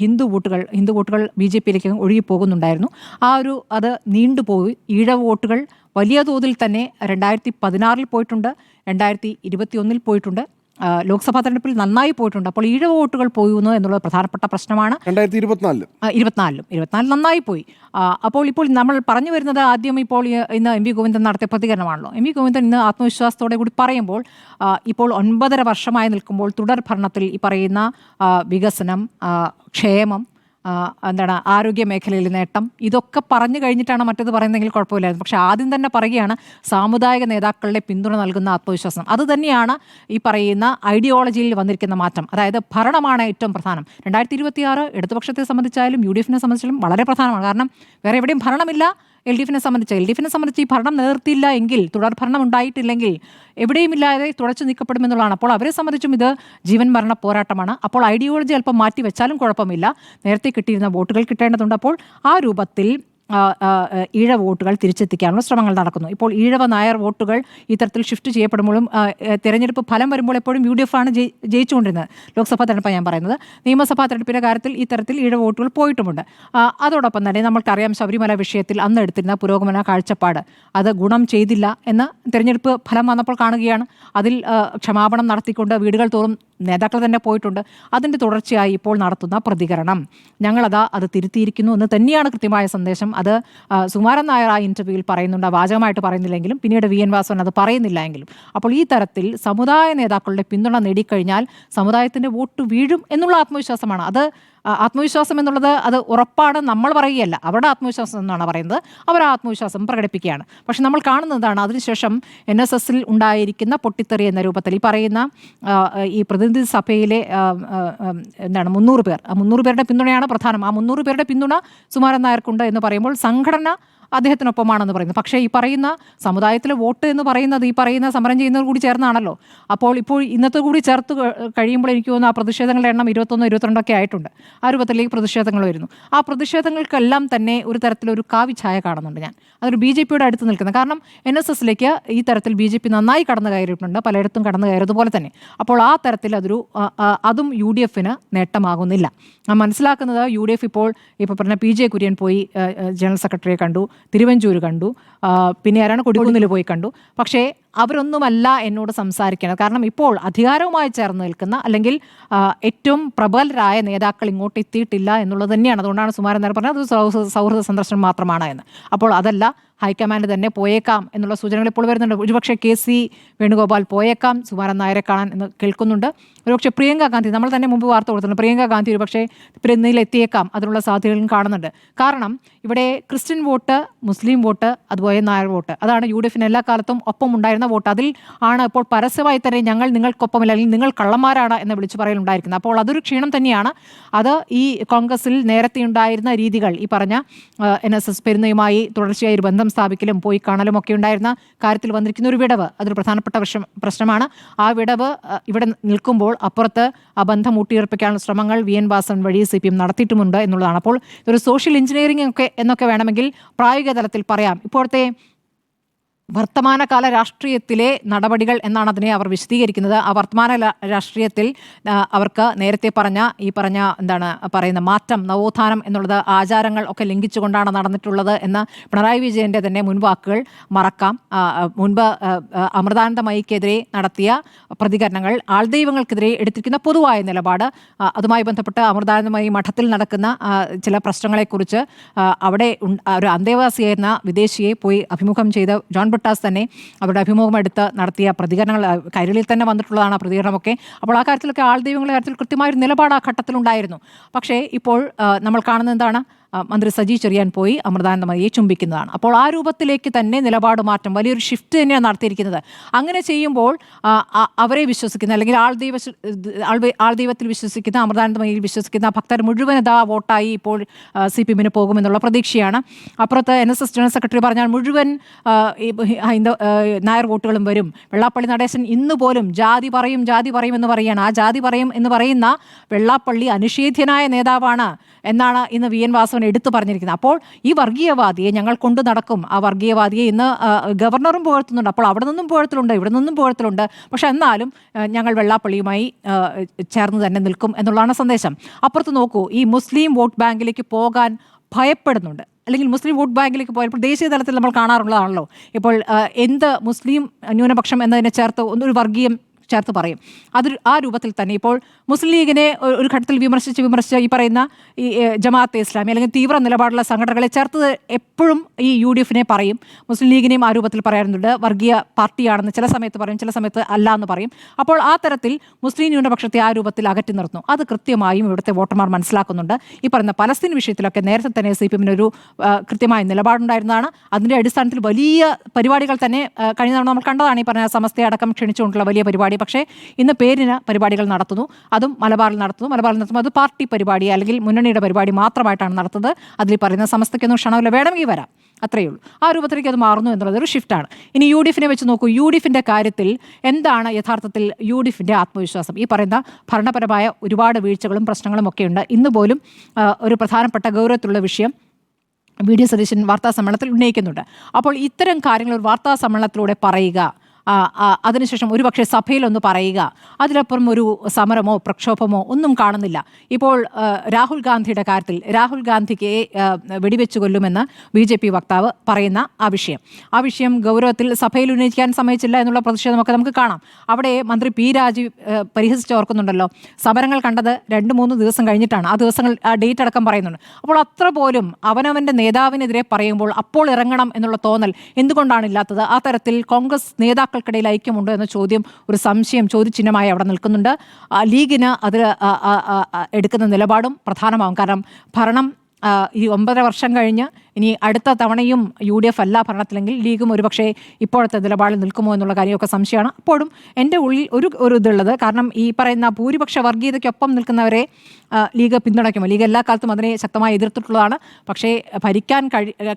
ഹിന്ദു വോട്ടുകൾ BJP-യിലേക്ക് ഒഴുകി പോകുന്നുണ്ടായിരുന്നു. അത് നീണ്ടുപോയി. ഈഴവ വോട്ടുകൾ വലിയ തോതിൽ തന്നെ 2016 പോയിട്ടുണ്ട്, 2021 പോയിട്ടുണ്ട്, ലോക്സഭാ തെരഞ്ഞെടുപ്പിൽ നന്നായി പോയിട്ടുണ്ട്. അപ്പോൾ ഈഴവ വോട്ടുകൾ പോയുന്നു എന്നുള്ളത് പ്രധാനപ്പെട്ട പ്രശ്നമാണ്. 2024 നന്നായി പോയി. ഇപ്പോൾ നമ്മൾ പറഞ്ഞു വരുന്നത് ആദ്യം ഇന്ന് MV ഗോവിന്ദൻ നടത്തിയ പ്രതികരണമാണല്ലോ. MV ഗോവിന്ദൻ ഇന്ന് ആത്മവിശ്വാസത്തോടെ കൂടി പറയുമ്പോൾ ഇപ്പോൾ 9.5 വർഷമായി നിൽക്കുമ്പോൾ തുടർ ഭരണത്തിൽ ഈ പറയുന്ന വികസനം, ക്ഷേമം, ആരോഗ്യ മേഖലയിൽ നേട്ടം, ഇതൊക്കെ പറഞ്ഞു കഴിഞ്ഞിട്ടാണ് മറ്റേത് പറയുന്നതെങ്കിൽ കുഴപ്പമില്ലായിരുന്നു. പക്ഷേ ആദ്യം തന്നെ പറയുകയാണ് സാമുദായിക നേതാക്കളുടെ പിന്തുണ നൽകുന്ന ആത്മവിശ്വാസം. അത് തന്നെയാണ് ഈ പറയുന്ന ഐഡിയോളജിയിൽ വന്നിരിക്കുന്ന മാറ്റം. അതായത് ഭരണമാണ് ഏറ്റവും പ്രധാനം. 2026 ഇടതുപക്ഷത്തെ സംബന്ധിച്ചായാലും UDF-നെ സംബന്ധിച്ചാലും വളരെ പ്രധാനമാണ്. കാരണം വേറെ എവിടെയും ഭരണമില്ല, എൽ ഡി എഫിനെ സംബന്ധിച്ച് ഈ ഭരണം നിലനിർത്തിയില്ല എങ്കിൽ, തുടർ ഭരണം ഉണ്ടായിട്ടില്ലെങ്കിൽ എവിടെയുമില്ലാതെ തുടച്ചു നീക്കപ്പെടുമെന്നുള്ളതാണ്. അപ്പോൾ അവരെ സംബന്ധിച്ചും ഇത് ജീവൻ മരണ പോരാട്ടമാണ്. അപ്പോൾ ഐഡിയോളജി അല്പം മാറ്റി വെച്ചാലും കുഴപ്പമില്ല, നേരത്തെ കിട്ടിയിരുന്ന വോട്ടുകൾ കിട്ടേണ്ടതുണ്ട്. അപ്പോൾ ആ രൂപത്തിൽ ഈഴ വോട്ടുകൾ തിരിച്ചെത്തിക്കാനുള്ള ശ്രമങ്ങൾ നടക്കുന്നു. ഇപ്പോൾ ഈഴവ നായർ വോട്ടുകൾ ഇത്തരത്തിൽ ഷിഫ്റ്റ് ചെയ്യപ്പെടുമ്പോഴും തെരഞ്ഞെടുപ്പ് ഫലം വരുമ്പോൾ എപ്പോഴും UDF ആണ് ജയിച്ചുകൊണ്ടിരുന്നത്. ലോക്സഭാ തെരഞ്ഞെടുപ്പ് ഞാൻ പറയുന്നത്. നിയമസഭാ തെരഞ്ഞെടുപ്പിൻ്റെ കാര്യത്തിൽ ഇത്തരത്തിൽ ഈഴ വോട്ടുകൾ പോയിട്ടുമുണ്ട്. അതോടൊപ്പം തന്നെ നമ്മൾക്കറിയാം ശബരിമല വിഷയത്തിൽ അന്ന് എടുത്തിരുന്ന പുരോഗമന കാഴ്ചപ്പാട് അത് ഗുണം ചെയ്തില്ല എന്ന് തെരഞ്ഞെടുപ്പ് ഫലം വന്നപ്പോൾ കാണുകയാണ്. അതിൽ ക്ഷമാപണം നടത്തിക്കൊണ്ട് വീടുകൾ തോറും നേതാക്കൾ തന്നെ പോയിട്ടുണ്ട്. അതിൻ്റെ തുടർച്ചയായി ഇപ്പോൾ നടത്തുന്ന പ്രതികരണം അത് തിരുത്തിയിരിക്കുന്നു എന്ന് തന്നെയാണ് കൃത്യമായ സന്ദേശം. അത് സുകുമാരൻ നായർ ആ ഇൻ്റർവ്യൂവിൽ പറയുന്നുണ്ട്, വാചകമായിട്ട് പറയുന്നില്ലെങ്കിലും പിന്നീട് VN വാസവൻ അത് പറയുന്നില്ല എങ്കിലും. അപ്പോൾ ഈ തരത്തിൽ സമുദായ നേതാക്കളുടെ പിന്തുണ നേടിക്കഴിഞ്ഞാൽ സമുദായത്തിൻ്റെ വോട്ട് വീഴും എന്നുള്ള ആത്മവിശ്വാസമാണ്. അത് ആത്മവിശ്വാസം എന്നുള്ളത് അത് ഉറപ്പാണ് നമ്മൾ പറയുകയല്ല, അവരുടെ ആത്മവിശ്വാസം എന്നാണ് പറയുന്നത്. അവർ ആ ആത്മവിശ്വാസം പ്രകടിപ്പിക്കുകയാണ്. പക്ഷെ നമ്മൾ കാണുന്നതാണ് അതിനുശേഷം NSSൽ ഉണ്ടായിരിക്കുന്ന പൊട്ടിത്തെറി എന്ന രൂപത്തിൽ ഈ പറയുന്ന ഈ പ്രതിനിധി സഭയിലെ 300 പേർ, ആ 300 പേരുടെ പിന്തുണയാണ് പ്രധാനം. ആ 300 പേരുടെ പിന്തുണ സുകുമാരൻ നായർക്കുണ്ട് എന്ന് പറയുമ്പോൾ സംഘടന അദ്ദേഹത്തിനൊപ്പമാണെന്ന് പറയുന്നു. പക്ഷേ ഈ പറയുന്ന സമുദായത്തിലെ വോട്ട് എന്ന് പറയുന്നത് ഈ പറയുന്ന സമരം ചെയ്യുന്നത് കൂടി ചേർന്നാണല്ലോ. അപ്പോൾ ഇന്നത്തെ കൂടി ചേർത്ത് കഴിയുമ്പോൾ എനിക്ക് തോന്നുന്നു ആ പ്രതിഷേധങ്ങളുടെ എണ്ണം 21, 22 ആയിട്ടുണ്ട്. ആ രൂപത്തിലേക്ക് പ്രതിഷേധങ്ങൾ വരുന്നു. ആ പ്രതിഷേധങ്ങൾക്കെല്ലാം തന്നെ ഒരു തരത്തിലൊരു കാവിഛായ കാണുന്നുണ്ട് ഞാൻ. അതൊരു BJPയുടെ അടുത്ത് നിൽക്കുന്നത്. കാരണം NSSലേക്ക് ഈ തരത്തിൽ BJP നന്നായി കടന്നു കയറിയിട്ടുണ്ട്, പലയിടത്തും കടന്നു കയറിയതുപോലെ തന്നെ. അപ്പോൾ ആ തരത്തിൽ അതും UDFന് നേട്ടമാകുന്നില്ല. മനസ്സിലാക്കുന്നത് UDF ഇപ്പോൾ പറഞ്ഞ PJ കുര്യൻ പോയി ജനറൽ സെക്രട്ടറിയെ കണ്ടു, തിരുവഞ്ചൂർ കണ്ടു, പിന്നെ ആരാണ് കൊടിക്കുന്നിൽ പോയി കണ്ടു. പക്ഷേ അവരൊന്നുമല്ല എന്നോട് സംസാരിക്കുന്നത്. കാരണം ഇപ്പോൾ അധികാരവുമായി ചേർന്ന് നിൽക്കുന്ന അല്ലെങ്കിൽ ഏറ്റവും പ്രബലരായ നേതാക്കൾ ഇങ്ങോട്ട് എത്തിയിട്ടില്ല എന്നുള്ളത് തന്നെയാണ്. അതുകൊണ്ടാണ് സുകുമാരൻ നായർ പറഞ്ഞത് അത് സൗഹൃദ സന്ദർശനം മാത്രമാണ് എന്ന്. അപ്പോൾ അതല്ല, ഹൈക്കമാൻഡ് തന്നെ പോയേക്കാം എന്നുള്ള സൂചനകൾ ഇപ്പോൾ വരുന്നുണ്ട്. ഒരുപക്ഷെ KC വേണുഗോപാൽ പോയേക്കാം സുകുമാരൻ നായരെ കാണാൻ എന്ന് കേൾക്കുന്നുണ്ട്. ഒരുപക്ഷെ പ്രിയങ്ക ഗാന്ധി, നമ്മൾ തന്നെ മുമ്പ് വാർത്ത കൊടുത്തിട്ടുണ്ട്, പ്രിയങ്ക ഗാന്ധി ഒരുപക്ഷെ എത്തിയേക്കാം, അതിനുള്ള സാധ്യതകളും കാണുന്നുണ്ട്. കാരണം ഇവിടെ ക്രിസ്ത്യൻ വോട്ട്, മുസ്ലിം വോട്ട്, അതുപോലെ നായർ വോട്ട്, അതാണ് UDFന് എല്ലാ കാലത്തും ഒപ്പം ഉണ്ടായിരുന്ന വോട്ട്. അതിൽ ആണ് ഇപ്പോൾ പരസ്യമായി തന്നെ ഞങ്ങൾ നിങ്ങൾക്കൊപ്പമില്ല അല്ലെങ്കിൽ നിങ്ങൾ കള്ളന്മാരാണ് എന്ന് വിളിച്ചു പറയലുണ്ടായിരിക്കുന്നത്. അപ്പോൾ അതൊരു ക്ഷീണം തന്നെയാണ്. അത് ഈ കോൺഗ്രസിൽ നേരത്തെ ഉണ്ടായിരുന്ന രീതികൾ, ഈ പറഞ്ഞ NSS പെരുന്നയുമായി തുടർച്ചയായി ഒരു ബന്ധം സ്ഥാപിക്കലും പോയി കാണലും ഒക്കെ ഉണ്ടായിരുന്ന കാര്യത്തിൽ വന്നിരിക്കുന്ന ഒരു വിടവ്, അതൊരു പ്രധാനപ്പെട്ട പ്രശ്നമാണ്. ആ വിടവ് ഇവിടെ നിൽക്കുമ്പോൾ അപ്പുറത്ത് ആ ബന്ധം ഊട്ടിയുറപ്പിക്കാനുള്ള ശ്രമങ്ങൾ VN വാസവൻ വഴി CPM നടത്തിയിട്ടുമുണ്ട് എന്നുള്ളതാണ്. അപ്പോൾ ഇതൊരു സോഷ്യൽ എഞ്ചിനീയറിംഗ് എന്നൊക്കെ വേണമെങ്കിൽ പ്രായോഗിക തലത്തിൽ പറയാം. ഇപ്പോഴത്തെ വർത്തമാനകാല രാഷ്ട്രീയത്തിലെ നടപടികൾ എന്നാണ് അതിനെ അവർ വിശദീകരിക്കുന്നത്. ആ വർത്തമാന രാഷ്ട്രീയത്തിൽ അവർക്ക് നേരത്തെ ഈ പറഞ്ഞ മാറ്റം, നവോത്ഥാനം എന്നുള്ളത് ആചാരങ്ങൾ ഒക്കെ ലംഘിച്ചുകൊണ്ടാണ് നടന്നിട്ടുള്ളത് എന്ന പിണറായി വിജയൻ്റെ തന്നെ മുൻവാക്കുകൾ മറക്കാം. മുൻപ് അമൃതാനന്ദമയിക്കെതിരെ നടത്തിയ പ്രതികരണങ്ങൾ, ആൾദൈവങ്ങൾക്കെതിരെ എടുത്തിരിക്കുന്ന പൊതുവായ നിലപാട്, അതുമായി ബന്ധപ്പെട്ട് അമൃതാനന്ദമയി മഠത്തിൽ നടക്കുന്ന ചില പ്രശ്നങ്ങളെക്കുറിച്ച് അവിടെ ഒരു അന്തേവാസിയായിരുന്ന വിദേശിയെ പോയി അഭിമുഖം ചെയ്ത് ജോൺ ബ്രിട്ടാസ് തന്നെ അവരുടെ അഭിമുഖം എടുത്ത് നടത്തിയ പ്രതികരണങ്ങൾ കൈരളിയിൽ തന്നെ വന്നിട്ടുള്ളതാണ് ആ പ്രതികരണമൊക്കെ. അപ്പോൾ ആ കാര്യത്തിലൊക്കെ ആൾദൈവങ്ങളുടെ കാര്യത്തിൽ കൃത്യമായൊരു നിലപാട് ആ ഘട്ടത്തിലുണ്ടായിരുന്നു. പക്ഷേ ഇപ്പോൾ നമ്മൾ കാണുന്നത് എന്താണ്? മന്ത്രി സജി ചെറിയാൻ പോയി അമൃതാനന്ദമയിയെ ചുംബിക്കുന്നതാണ്. അപ്പോൾ ആ രൂപത്തിലേക്ക് തന്നെ നിലപാട് മാറ്റം, വലിയൊരു ഷിഫ്റ്റ് തന്നെയാണ് നടത്തിയിരിക്കുന്നത്. അങ്ങനെ ചെയ്യുമ്പോൾ അവരെ വിശ്വസിക്കുന്ന അല്ലെങ്കിൽ ആൾദൈവത്തിൽ വിശ്വസിക്കുന്ന, അമൃതാനന്ദമയിൽ വിശ്വസിക്കുന്ന ഭക്തർ മുഴുവൻ വോട്ടായി ഇപ്പോൾ CPMന് പോകുമെന്നുള്ള പ്രതീക്ഷയാണ്. അപ്പുറത്ത് NSS ജനറൽ സെക്രട്ടറി പറഞ്ഞാൽ മുഴുവൻ നായർ വോട്ടുകളും വരും. വെള്ളാപ്പള്ളി നടേശൻ ഇന്ന് പോലും ജാതി പറയും എന്ന് പറയുകയാണ്. ആ ജാതി പറയും എന്ന് പറയുന്ന വെള്ളാപ്പള്ളി അനിഷേധ്യനായ നേതാവാണ് എന്നാണ് ഇന്ന് VN വാസവൻ എടുത്തു പറഞ്ഞിരിക്കുന്നത്. അപ്പോൾ ഈ വർഗീയവാദിയെ ഞങ്ങൾ കൊണ്ടു നടക്കും. ആ വർഗീയവാദിയെ ഇന്ന് ഗവർണറും പുകഴ്ത്തുന്നുണ്ട്. അപ്പോൾ അവിടെ നിന്നും പുകഴ്ത്തലുണ്ട്, ഇവിടെ നിന്നും പുകഴ്ത്തലുണ്ട്. പക്ഷെ എന്നാലും ഞങ്ങൾ വെള്ളാപ്പള്ളിയുമായി ചേർന്ന് തന്നെ നിൽക്കും എന്നുള്ളതാണ് സന്ദേശം. അപ്പുറത്ത് നോക്കൂ, ഈ മുസ്ലിം വോട്ട് ബാങ്കിലേക്ക് പോകാൻ ഭയപ്പെടുന്നുണ്ട്, അല്ലെങ്കിൽ മുസ്ലിം വോട്ട് ബാങ്കിലേക്ക് പോയപ്പോൾ ദേശീയ തലത്തിൽ നമ്മൾ കാണാറുള്ളതാണല്ലോ. ഇപ്പോൾ എന്ത് മുസ്ലിം ന്യൂനപക്ഷം എന്നതിനെ ചേർത്ത് ഒരു വർഗീയം ചേർത്ത് പറയും. ആ രൂപത്തിൽ തന്നെ ഇപ്പോൾ മുസ്ലിം ലീഗിനെ ഒരു ഘട്ടത്തിൽ വിമർശിച്ച് ഈ പറയുന്ന ഈ ജമാഅത്തെ ഇസ്ലാമി അല്ലെങ്കിൽ തീവ്ര നിലപാടുള്ള സംഘടനകളെ ചേർത്ത് എപ്പോഴും ഈ UDFനെ പറയും. മുസ്ലിം ലീഗിനെയും ആ രൂപത്തിൽ പറയാറുണ്ട്, വർഗീയ പാർട്ടിയാണെന്ന് ചില സമയത്ത് പറയും, ചില സമയത്ത് അല്ല എന്ന് പറയും. അപ്പോൾ ആ തരത്തിൽ മുസ്ലിം ന്യൂനപക്ഷത്തെ ആ രൂപത്തിൽ അകറ്റി നിർത്തുന്നു. അത് കൃത്യമായും ഇവിടുത്തെ വോട്ടർമാർ മനസ്സിലാക്കുന്നുണ്ട്. ഈ പറയുന്ന പലസ്തീൻ വിഷയത്തിലൊക്കെ നേരത്തെ തന്നെ CPMനൊരു കൃത്യമായ നിലപാടുണ്ടായിരുന്നതാണ്. അതിൻ്റെ അടിസ്ഥാനത്തിൽ വലിയ പരിപാടികൾ തന്നെ കഴിഞ്ഞ തവണ നമ്മൾ കണ്ടതാണ്. ഈ പറഞ്ഞ സമസ്തയെ അടക്കം ക്ഷണിച്ചുകൊണ്ടുള്ള വലിയ പരിപാടി. പക്ഷേ ഇന്ന് പേരിന് പരിപാടികൾ നടത്തുന്നു, അതും മലബാറിൽ നടത്തുന്നു. അത് പാർട്ടി പരിപാടി അല്ലെങ്കിൽ മുന്നണിയുടെ പരിപാടി മാത്രമായിട്ടാണ് നടത്തുന്നത്. അതിൽ പറയുന്ന സമസ്തയ്ക്കൊന്നും ക്ഷണമില്ല, വേണമെങ്കിൽ വരാം, അത്രയേ ഉള്ളൂ. ആ രൂപത്തിലേക്ക് അത് മാറുന്നു എന്നുള്ളത് ഒരു ഷിഫ്റ്റാണ്. ഇനി യു ഡി എഫിനെ വെച്ച് നോക്കൂ. യു ഡി എഫിൻ്റെ കാര്യത്തിൽ എന്താണ് യഥാർത്ഥത്തിൽ യു ഡി എഫിൻ്റെ ആത്മവിശ്വാസം? ഈ പറയുന്ന ഭരണപരമായ ഒരുപാട് വീഴ്ചകളും പ്രശ്നങ്ങളും ഒക്കെയുണ്ട്. ഇന്ന് പോലും ഒരു പ്രധാനപ്പെട്ട ഗൗരവത്തിലുള്ള വിഷയം വി.ഡി. സതീശൻ വാർത്താ സമ്മേളനത്തിൽ ഉന്നയിക്കുന്നുണ്ട്. അപ്പോൾ ഇത്തരം കാര്യങ്ങൾ ഒരു വാർത്താ സമ്മേളനത്തിലൂടെ പറയുക, അതിനുശേഷം ഒരുപക്ഷെ സഭയിലൊന്ന് പറയുക, അതിലപ്പുറം ഒരു സമരമോ പ്രക്ഷോഭമോ ഒന്നും കാണുന്നില്ല. ഇപ്പോൾ രാഹുൽ ഗാന്ധിയുടെ കാര്യത്തിൽ രാഹുൽ ഗാന്ധിക്ക് വെടിവെച്ച് കൊല്ലുമെന്ന് BJP വക്താവ് പറയുന്ന ആ വിഷയം ഗൗരവത്തിൽ സഭയിൽ ഉന്നയിക്കാൻ സമ്മതിച്ചില്ല എന്നുള്ള പ്രതിഷേധമൊക്കെ നമുക്ക് കാണാം. അവിടെ മന്ത്രി പി രാജീവ് പരിഹസിച്ച് ഓർക്കുന്നുണ്ടല്ലോ, സമരങ്ങൾ കണ്ടത് 2-3 ദിവസം കഴിഞ്ഞിട്ടാണ്. ആ ദിവസങ്ങൾ ഡേറ്റ് അടക്കം പറയുന്നുണ്ട്. അപ്പോൾ അത്ര പോലും അവനവൻ്റെ നേതാവിനെതിരെ പറയുമ്പോൾ അപ്പോൾ ഇറങ്ങണം എന്നുള്ള തോന്നൽ എന്തുകൊണ്ടാണ് ഇല്ലാത്തത്? ആ തരത്തിൽ കോൺഗ്രസ് നേതാക്കൾക്കിടയിൽ ഐക്യമുണ്ടോ എന്ന ചോദ്യം, ഒരു സംശയം, ചോദ്യചിഹ്നമായി അവിടെ നിൽക്കുന്നുണ്ട്. ലീഗിന് അതിൽ എടുക്കുന്ന നിലപാടും പ്രധാനമാകും. കാരണം ഭരണം ഈ 9.5 വർഷം കഴിഞ്ഞ് ഇനി അടുത്ത തവണയും UDF അല്ല ഭരണത്തിലെങ്കിൽ ലീഗും ഒരുപക്ഷെ ഇപ്പോഴത്തെ നിലപാടിൽ നിൽക്കുമോ എന്നുള്ള കാര്യമൊക്കെ സംശയമാണ്. അപ്പോഴും എൻ്റെ ഉള്ളിൽ ഒരു ഇതുള്ളത്, കാരണം ഈ പറയുന്ന ഭൂരിപക്ഷ വർഗീയതയ്ക്കൊപ്പം നിൽക്കുന്നവരെ ലീഗ് പിന്തുണയ്ക്കുമോ? ലീഗ് എല്ലാ കാലത്തും അതിനെ ശക്തമായി എതിർത്തിട്ടുള്ളതാണ്. പക്ഷേ ഭരിക്കാൻ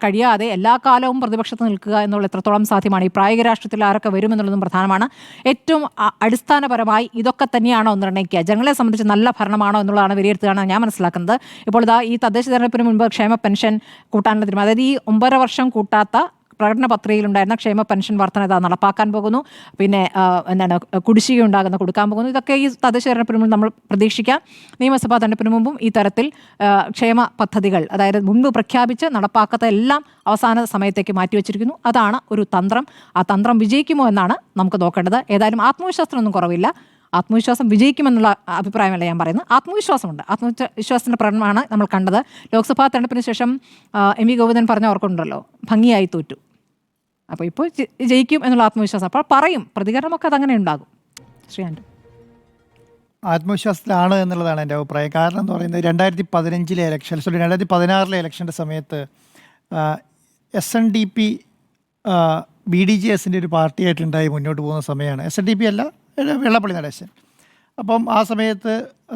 കഴിയാതെ എല്ലാ കാലവും പ്രതിപക്ഷത്ത് നിൽക്കുക എന്നുള്ള എത്രത്തോളം സാധ്യമാണ്? ഈ പ്രായോഗിക രാഷ്ട്രീയത്തിൽ ആരൊക്കെ വരുമെന്നുള്ളതും പ്രധാനമാണ്. ഏറ്റവും അടിസ്ഥാനപരമായി ഇതൊക്കെ തന്നെയാണോ നിർണ്ണയിക്കുക? ജനങ്ങളെ സംബന്ധിച്ച് നല്ല ഭരണമാണോ എന്നുള്ളതാണ് വിലയിരുത്തുകയാണ് ഞാൻ മനസ്സിലാക്കുന്നത്. ഇപ്പോൾ ഇതാ ഈ തദ്ദേശ തെരഞ്ഞെടുപ്പിന് മുൻപ് ക്ഷേമ പെൻഷൻ കൂട്ടാനുള്ള തീരുമാനം, അതായത് ഈ 9.5 വർഷം കൂട്ടാത്ത പ്രകടന പത്രികയിലുണ്ടായിരുന്ന ക്ഷേമ പെൻഷൻ വർധന നടപ്പാക്കാൻ പോകുന്നു. പിന്നെ കുടിശ്ശിക ഉണ്ടാകുന്ന കൊടുക്കാൻ പോകുന്നു. ഇതൊക്കെ ഈ തദ്ദേശ തെരഞ്ഞെടുപ്പിന് മുമ്പ് നമ്മൾ പ്രതീക്ഷിക്കാം. നിയമസഭാ തെരഞ്ഞെടുപ്പിന് മുമ്പും ഈ തരത്തിൽ ക്ഷേമ പദ്ധതികൾ, അതായത് മുൻപ് പ്രഖ്യാപിച്ച് നടപ്പാക്കാത്ത എല്ലാം അവസാന സമയത്തേക്ക് മാറ്റിവെച്ചിരിക്കുന്നു. അതാണ് ഒരു തന്ത്രം. ആ തന്ത്രം വിജയിക്കുമോ എന്നാണ് നമുക്ക് നോക്കേണ്ടത്. ഏതായാലും ആത്മവിശ്വാസത്തിനൊന്നും കുറവില്ല. ആത്മവിശ്വാസം വിജയിക്കുമെന്നുള്ള അഭിപ്രായമല്ല ഞാൻ പറയുന്നത്. ആത്മവിശ്വാസമുണ്ട്. ആത്മവിശ്വാസത്തിൻ്റെ പ്രകടനമാണ് നമ്മൾ കണ്ടത്. ലോക്സഭാ തെരഞ്ഞെടുപ്പിന് ശേഷം എം വി ഗോവിന്ദൻ പറഞ്ഞ ഓർക്കുന്നുണ്ടല്ലോ, ഭംഗിയായി തോറ്റു. അപ്പോൾ ഇപ്പോൾ ജയിക്കും എന്നുള്ള ആത്മവിശ്വാസം. അപ്പോൾ പറയും, പ്രതികരണമൊക്കെ അതങ്ങനെ ഉണ്ടാകും. ശ്രീകാന്ത് ആത്മവിശ്വാസത്തിലാണ് എന്നുള്ളതാണ് എൻ്റെ അഭിപ്രായം. കാരണം എന്ന് പറയുന്നത് 2015 ഇലക്ഷൻ, 2016 ഇലക്ഷൻ്റെ സമയത്ത് SNDP BDJSൻ്റെ ഒരു പാർട്ടിയായിട്ടുണ്ടായി മുന്നോട്ട് പോകുന്ന സമയമാണ്. SNDP അല്ല, വെള്ളാപ്പള്ളി നടേശൻ. അപ്പം ആ സമയത്ത്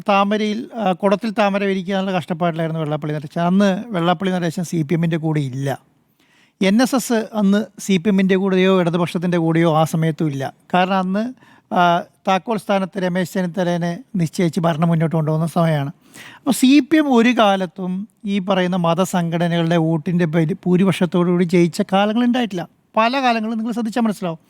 താമരയിൽ കുടത്തിൽ താമര വിരിക്കാനുള്ള കഷ്ടപ്പാടിലായിരുന്നു വെള്ളാപ്പള്ളി നടേശൻ. അന്ന് വെള്ളാപ്പള്ളി നടേശൻ CPMൻ്റെ കൂടെ ഇല്ല. NSS അന്ന് CPMൻ്റെ കൂടെയോ ഇടതുപക്ഷത്തിൻ്റെ കൂടെയോ ആ സമയത്തും ഇല്ല. കാരണം അന്ന് താക്കോൽ സ്ഥാനത്ത് രമേശ് ചെന്നിത്തലേനെ നിശ്ചയിച്ച് ഭരണം മുന്നോട്ട് കൊണ്ടുപോകുന്ന സമയമാണ്. അപ്പോൾ CPM ഒരു കാലത്തും ഈ പറയുന്ന മതസംഘടനകളുടെ വോട്ടിൻ്റെ ഭൂരിപക്ഷത്തോടുകൂടി ജയിച്ച കാലങ്ങളുണ്ടായിട്ടില്ല. പല കാലങ്ങളും നിങ്ങൾ ശ്രദ്ധിച്ചാൽ മനസ്സിലാവും.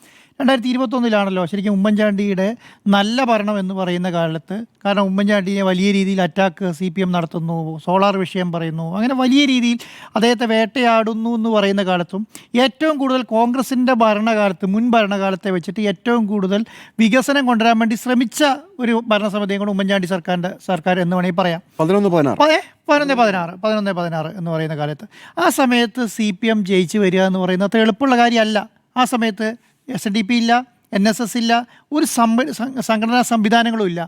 2021 ശരിക്കും ഉമ്മൻചാണ്ടിയുടെ നല്ല ഭരണം എന്ന് പറയുന്ന കാലത്ത്, കാരണം ഉമ്മൻചാണ്ടിയെ വലിയ രീതിയിൽ അറ്റാക്ക് CPM നടത്തുന്നു, സോളാർ വിഷയം പറയുന്നു, അങ്ങനെ വലിയ രീതിയിൽ അദ്ദേഹത്തെ വേട്ടയാടുന്നു എന്ന് പറയുന്ന കാലത്തും ഏറ്റവും കൂടുതൽ കോൺഗ്രസിൻ്റെ ഭരണകാലത്ത്, മുൻ ഭരണകാലത്തെ വെച്ചിട്ട് ഏറ്റവും കൂടുതൽ വികസനം കൊണ്ടുവരാൻ വേണ്ടി ശ്രമിച്ച ഒരു ഭരണസമിതിയും കൂടെ ഉമ്മൻചാണ്ടി സർക്കാർ എന്ന് വേണമെങ്കിൽ പറയാം. 11-16 എന്ന് പറയുന്ന കാലത്ത് ആ സമയത്ത് CPM ജയിച്ച് വരിക എന്ന് പറയുന്നത് അത്ര എളുപ്പമുള്ള കാര്യമല്ല. ആ സമയത്ത് SNDP ഇല്ല, NSS ഇല്ല, ഒരു സംഘടനാ സംവിധാനങ്ങളും ഇല്ല.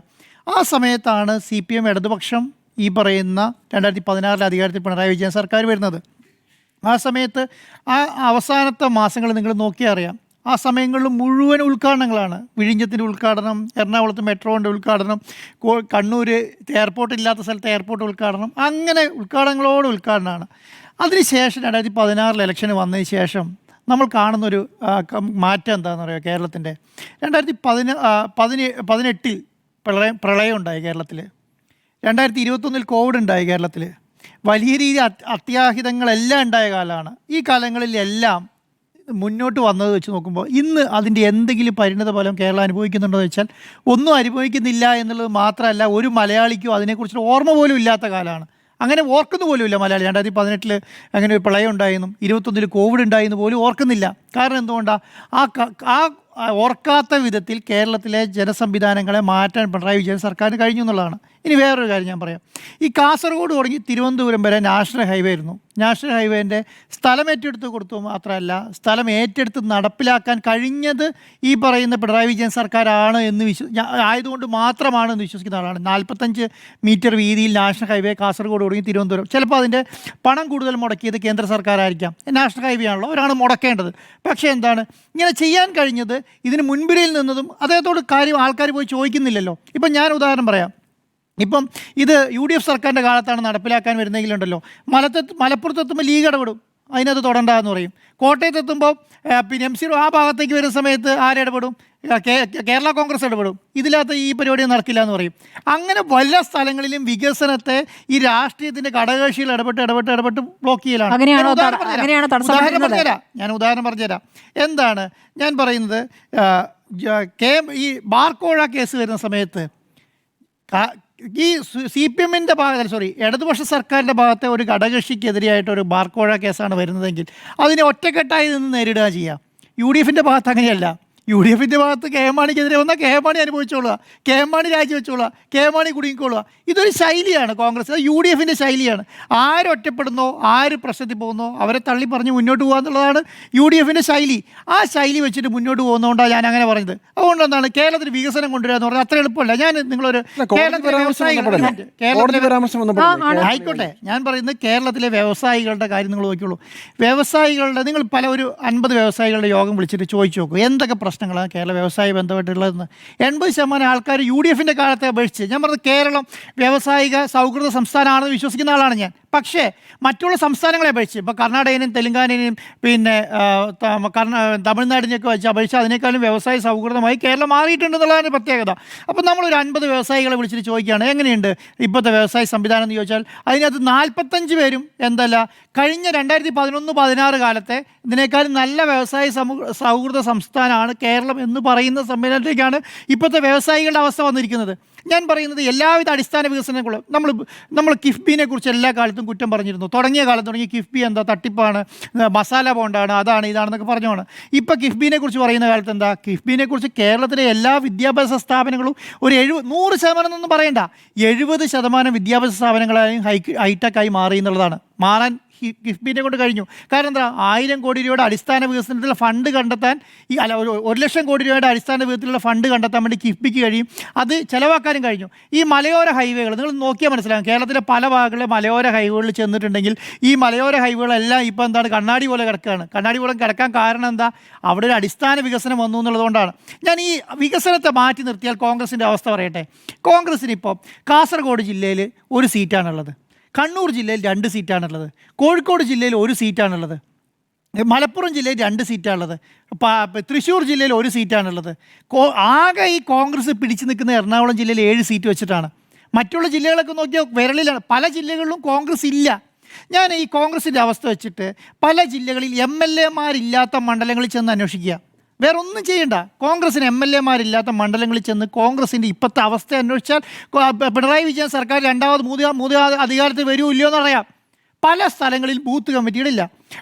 ആ സമയത്താണ് CPM ഇടതുപക്ഷം ഈ പറയുന്ന 2016 അധികാരത്തിൽ പിണറായി വിജയൻ സർക്കാർ വരുന്നത്. ആ സമയത്ത് ആ അവസാനത്തെ മാസങ്ങൾ നിങ്ങൾ നോക്കിയാൽ അറിയാം. ആ സമയങ്ങളിൽ മുഴുവൻ ഉദ്ഘാടനങ്ങളാണ്. വിഴിഞ്ഞത്തിൻ്റെ ഉദ്ഘാടനം, എറണാകുളത്ത് മെട്രോൻ്റെ ഉദ്ഘാടനം, കണ്ണൂർ എയർപോർട്ട് ഇല്ലാത്ത സ്ഥലത്ത് എയർപോർട്ട് ഉദ്ഘാടനം, അങ്ങനെ ഉദ്ഘാടനങ്ങളോട് ഉദ്ഘാടനമാണ്. അതിനുശേഷം 2016 ഇലക്ഷന് വന്നതിന് ശേഷം നമ്മൾ കാണുന്നൊരു മാറ്റം എന്താണെന്ന് പറയുക. കേരളത്തിൻ്റെ 2018 പ്രളയം ഉണ്ടായി കേരളത്തിൽ. 2021 കോവിഡ് ഉണ്ടായി കേരളത്തിൽ. വലിയ രീതിയിൽ അത്യാഹിതങ്ങളെല്ലാം ഉണ്ടായ കാലമാണ്. ഈ കാലങ്ങളിലെല്ലാം മുന്നോട്ട് വന്നത് വെച്ച് നോക്കുമ്പോൾ ഇന്ന് അതിൻ്റെ എന്തെങ്കിലും പരിണിത ഫലം കേരളം അനുഭവിക്കുന്നുണ്ടോ എന്ന് വെച്ചാൽ ഒന്നും അനുഭവിക്കുന്നില്ല എന്നുള്ളത് മാത്രമല്ല, ഒരു മലയാളിക്കും അതിനെക്കുറിച്ച് ഓർമ്മ പോലും ഇല്ലാത്ത കാലമാണ്. അങ്ങനെ ഓർക്കുന്നു പോലുമില്ല മലയാളി. 2018 അങ്ങനെ ഒരു പ്രളയം ഉണ്ടായെന്നും 2021 കോവിഡ് ഉണ്ടായെന്ന് പോലും ഓർക്കുന്നില്ല. കാരണം എന്തുകൊണ്ടാണ്? ആ ഓർക്കാത്ത വിധത്തിൽ കേരളത്തിലെ ജനസംവിധാനങ്ങളെ മാറ്റാൻ പിണറായി വിജയൻ സർക്കാരിന് കഴിഞ്ഞു എന്നുള്ളതാണ്. ഇനി വേറൊരു കാര്യം ഞാൻ പറയാം. ഈ കാസർഗോഡ് തുടങ്ങി തിരുവനന്തപുരം വരെ നാഷണൽ ഹൈവേ ആയിരുന്നു. നാഷണൽ ഹൈവേൻ്റെ സ്ഥലം ഏറ്റെടുത്ത് കൊടുത്തു മാത്രമല്ല, സ്ഥലം ഏറ്റെടുത്ത് നടപ്പിലാക്കാൻ കഴിഞ്ഞത് ഈ പറയുന്ന പിണറായി വിജയൻ സർക്കാരാണ് എന്ന് ആയതുകൊണ്ട് മാത്രമാണ് എന്ന് വിശ്വസിക്കുന്ന ആളാണ്. 45 മീറ്റർ വീതിയിൽ നാഷണൽ ഹൈവേ കാസർഗോഡ് തുടങ്ങി തിരുവനന്തപുരം. ചിലപ്പോൾ അതിൻ്റെ പണം കൂടുതൽ മുടക്കിയത് കേന്ദ്ര സർക്കാരായിരിക്കാം. നാഷണൽ ഹൈവേ ആണല്ലോ, അവരാണ് മുടക്കേണ്ടത്. പക്ഷേ എന്താണ് ഇങ്ങനെ ചെയ്യാൻ കഴിഞ്ഞത്? ഇതിന് മുൻപിലിൽ നിന്നതും അദ്ദേഹത്തോട് ആൾക്കാർ പോയി ചോദിക്കുന്നില്ലല്ലോ. ഇപ്പം ഞാൻ ഉദാഹരണം പറയാം. ഇപ്പം ഇത് UDF സർക്കാരിൻ്റെ കാലത്താണ് നടപ്പിലാക്കാൻ വരുന്നെങ്കിലുണ്ടല്ലോ, മലപ്പുറത്തെത്തുമ്പോൾ ലീഗ് ഇടപെടും. അതിനകത്ത് തൊടണ്ട എന്ന് പറയും. കോട്ടയത്ത് എത്തുമ്പോൾ പിന്നെ MC ആ ഭാഗത്തേക്ക് വരുന്ന സമയത്ത് ആരിടപെടും? കേരള കോൺഗ്രസ് ഇടപെടും. ഇതിനകത്ത് ഈ പരിപാടി നടക്കില്ല എന്ന് പറയും. അങ്ങനെ പല സ്ഥലങ്ങളിലും വികസനത്തെ ഈ രാഷ്ട്രീയത്തിൻ്റെ ഘടകകക്ഷികൾ ഇടപെട്ട് ബ്ലോക്ക് ചെയ്യലാണ്. ഞാൻ ഉദാഹരണം പറഞ്ഞുതരാം. എന്താണ് ഞാൻ പറയുന്നത്? ഈ ബാർക്കോഴ കേസ് വരുന്ന സമയത്ത് ഈ CPM-ൻ്റെ ഇടതുപക്ഷ സർക്കാരിൻ്റെ ഭാഗത്തെ ഒരു ഘടകകക്ഷിക്കെതിരെയായിട്ട് ഒരു ബാർക്കോഴ കേസാണ് വരുന്നതെങ്കിൽ അതിനെ ഒറ്റക്കെട്ടായി നിന്ന് നേരിടുക ചെയ്യുക. UDF-ൻ്റെ ഭാഗത്ത് അങ്ങനെയല്ല. UDF-ൻ്റെ ഭാഗത്ത് KM മാണിക്കെതിരെ വന്നാൽ KM Mani അനുഭവിച്ചോളുക, KM Mani രാജിവെച്ചോളുക, KM Mani കുടുങ്ങിക്കോളുക. ഇതൊരു ശൈലിയാണ് കോൺഗ്രസ്, UDF-ൻ്റെ ശൈലിയാണ്. ആരൊറ്റപ്പെടുന്നോ, ആര് പ്രശ്നത്തിൽ പോകുന്നോ അവരെ തള്ളി പറഞ്ഞ് മുന്നോട്ട് പോകുക എന്നുള്ളതാണ് UDF-ൻ്റെ ശൈലി. ആ ശൈലി വെച്ചിട്ട് മുന്നോട്ട് പോകുന്നതുകൊണ്ടാണ് ഞാൻ അങ്ങനെ പറഞ്ഞത്. അതുകൊണ്ട് എന്താണ് കേരളത്തിൽ വികസനം കൊണ്ടുവരിക എന്ന് പറഞ്ഞാൽ അത്ര എളുപ്പമല്ല. ഞാൻ നിങ്ങളൊരു ആയിക്കോട്ടെ, ഞാൻ പറയുന്നത് കേരളത്തിലെ വ്യവസായികളുടെ കാര്യം നിങ്ങൾ നോക്കിയുള്ളൂ. വ്യവസായികളുടെ നിങ്ങൾ ഒരു 50 വ്യവസായികളുടെ യോഗം വിളിച്ചിട്ട് ചോദിച്ചു നോക്കൂ എന്തൊക്കെ പ്രശ്നങ്ങളാണ് കേരള വ്യവസായി ബന്ധപ്പെട്ടുള്ളതെന്ന്. 80% ആൾക്കാർ UDF-ൻ്റെ കാലത്തെ അപേക്ഷിച്ച്, ഞാൻ പറഞ്ഞത് കേരളം വ്യാവസായിക സൗഹൃദ സംസ്ഥാനമാണെന്ന് വിശ്വസിക്കുന്ന ആളാണ് ഞാൻ. പക്ഷേ മറ്റുള്ള സംസ്ഥാനങ്ങളെ അപേക്ഷിച്ച് ഇപ്പോൾ കർണാടകയിലും തെലുങ്കാനയിലും പിന്നെ തമിഴ്നാടിനെയൊക്കെ വെച്ച് അപേക്ഷിച്ച് അതിനേക്കാളും വ്യവസായ സൗഹൃദമായി കേരളം മാറിയിട്ടുണ്ടെന്നുള്ളതാണ് പ്രത്യേകത. അപ്പോൾ നമ്മളൊരു 50 വ്യവസായികളെ വിളിച്ചിട്ട് ചോദിക്കുകയാണ് എങ്ങനെയുണ്ട് ഇപ്പോഴത്തെ വ്യവസായ സംവിധാനം എന്ന് ചോദിച്ചാൽ അതിനകത്ത് 45 പേരും കഴിഞ്ഞ 2011-16 കാലത്തെ ഇതിനേക്കാളും നല്ല വ്യവസായ സൗഹൃദ സംസ്ഥാനമാണ് കേരളം എന്ന് പറയുന്ന സമ്മേളനത്തിലേക്കാണ് ഇപ്പോഴത്തെ വ്യവസായികളുടെ അവസ്ഥ വന്നിരിക്കുന്നത്. ഞാൻ പറയുന്നത് എല്ലാവിധ അടിസ്ഥാന വികസനങ്ങളും നമ്മൾ കിഫ്ബിനെ കുറിച്ച് എല്ലാ കാലത്തും കുറ്റം പറഞ്ഞിരുന്നു. തുടങ്ങിയ കിഫ്ബി എന്താ തട്ടിപ്പാണ്, മസാല ബോണ്ടാണ്, അതാണ് ഇതാണെന്നൊക്കെ പറഞ്ഞോണ്. ഇപ്പോൾ കിഫ്ബിനെ കുറിച്ച് പറയുന്ന കാലത്ത് എന്താ? കിഫ്ബിനെ കുറിച്ച് കേരളത്തിലെ എല്ലാ വിദ്യാഭ്യാസ സ്ഥാപനങ്ങളും ഒരു 100% എന്നൊന്നും പറയണ്ട, 70% വിദ്യാഭ്യാസ സ്ഥാപനങ്ങളായും ഹൈടെക്കായി മാറി എന്നുള്ളതാണ്. മാറാൻ കിഫ്ബിനെ കൊണ്ട് കഴിഞ്ഞു. കാരണം എന്താ? 1000 കോടി രൂപയുടെ അടിസ്ഥാന വികസനത്തിലുള്ള ഫണ്ട് കണ്ടെത്താൻ 1 ലക്ഷം കോടി രൂപയുടെ അടിസ്ഥാന വികസനത്തിലുള്ള ഫണ്ട് കണ്ടെത്താൻ വേണ്ടി കിഫ്ബിക്ക് കഴിയും. അത് ചിലവാക്കാനും കഴിഞ്ഞു. ഈ മലയോര ഹൈവേകൾ നിങ്ങൾ നോക്കിയാൽ മനസ്സിലാകും. കേരളത്തിലെ പല ഭാഗങ്ങളിലെ മലയോര ഹൈവേകളിൽ ചെന്നിട്ടുണ്ടെങ്കിൽ ഈ മലയോര ഹൈവേകളെല്ലാം ഇപ്പോൾ എന്താണ് കണ്ണാടി പോലെ കിടക്കുകയാണ്. കണ്ണാടി പോലെ കിടക്കാൻ കാരണം എന്താ? അവിടെ ഒരു അടിസ്ഥാന വികസനം വന്നു എന്നുള്ളതുകൊണ്ടാണ്. ഞാൻ ഈ വികസനത്തെ മാറ്റി നിർത്തിയാൽ കോൺഗ്രസിൻ്റെ അവസ്ഥ പറയട്ടെ. കോൺഗ്രസിന് ഇപ്പോൾ കാസർഗോഡ് ജില്ലയിൽ 1 സീറ്റാണുള്ളത്, കണ്ണൂർ ജില്ലയിൽ 2 സീറ്റാണുള്ളത്, കോഴിക്കോട് ജില്ലയിൽ 1 സീറ്റാണുള്ളത്, മലപ്പുറം ജില്ലയിൽ 2 സീറ്റാണുള്ളത്, തൃശ്ശൂർ ജില്ലയിൽ 1 സീറ്റാണുള്ളത്. ആകെ ഈ കോൺഗ്രസ് പിടിച്ചു നിൽക്കുന്ന എറണാകുളം ജില്ലയിൽ 7 സീറ്റ് വെച്ചിട്ടാണ്. മറ്റുള്ള ജില്ലകളൊക്കെ നോക്കിയാൽ വിരലിലാണ്. പല ജില്ലകളിലും കോൺഗ്രസ് ഇല്ല. ഞാൻ ഈ കോൺഗ്രസിൻ്റെ അവസ്ഥ വെച്ചിട്ട് പല ജില്ലകളിൽ MLA-മാരില്ലാത്ത മണ്ഡലങ്ങളിൽ ചെന്ന് അന്വേഷിക്കുക. വേറെ ഒന്നും ചെയ്യണ്ട. കോൺഗ്രസിന് MLA-മാരില്ലാത്ത മണ്ഡലങ്ങളിൽ ചെന്ന് കോൺഗ്രസിൻ്റെ ഇപ്പോഴത്തെ അവസ്ഥ അന്വേഷിച്ചാൽ പിണറായി വിജയൻ സർക്കാർ മൂന്നാമത് അധികാരത്തിൽ വരുമോ ഇല്ലയോ എന്നറിയാം. പല സ്ഥലങ്ങളിൽ ബൂത്ത് കമ്മിറ്റികളില്ല,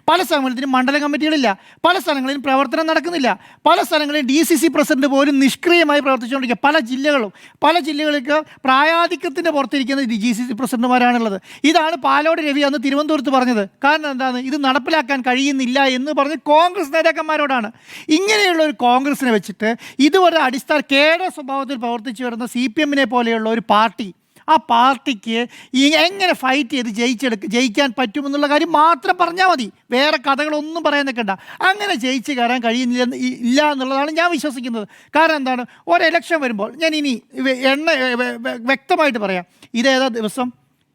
പല സ്ഥലങ്ങളിലും മണ്ഡലം കമ്മിറ്റികളില്ല, പല സ്ഥലങ്ങളിലും പ്രവർത്തനം നടക്കുന്നില്ല, പല സ്ഥലങ്ങളിലും DCC പ്രസിഡന്റ് പോലും നിഷ്ക്രിയമായി പ്രവർത്തിച്ചുകൊണ്ടിരിക്കുക. പല ജില്ലകൾക്ക് പ്രായാധിക്യത്തിൻ്റെ പുറത്തിരിക്കുന്ന DCC പ്രസിഡന്റുമാരാണുള്ളത്. ഇതാണ് പാലോട് രവി അന്ന് തിരുവനന്തപുരത്ത് പറഞ്ഞത്. കാരണം എന്താണ്? ഇത് നടപ്പിലാക്കാൻ കഴിയുന്നില്ല എന്ന് പറഞ്ഞ് കോൺഗ്രസ് നേതാക്കന്മാരോടാണ്. ഇങ്ങനെയുള്ള ഒരു കോൺഗ്രസിനെ വെച്ചിട്ട് ഇതുവരെ അടിസ്ഥാന കേഡർ സ്വഭാവത്തിൽ പ്രവർത്തിച്ചു വരുന്ന CPM-നെ പോലെയുള്ള ഒരു പാർട്ടി, ആ പാർട്ടിക്ക് എങ്ങനെ ഫൈറ്റ് ചെയ്ത് ജയിക്കാൻ പറ്റുമെന്നുള്ള കാര്യം മാത്രം പറഞ്ഞാൽ മതി. വേറെ കഥകളൊന്നും പറയാൻ നിൽക്കണ്ട. അങ്ങനെ ജയിച്ച് കയറാൻ കഴിയുന്നില്ല എന്നുള്ളതാണ് ഞാൻ വിശ്വസിക്കുന്നത്. കാരണം എന്താണ്? ഒരു ഇലക്ഷൻ വരുമ്പോൾ ഞാൻ ഇനി വ്യക്തമായിട്ട് പറയാം. ഇതേതാ ദിവസം?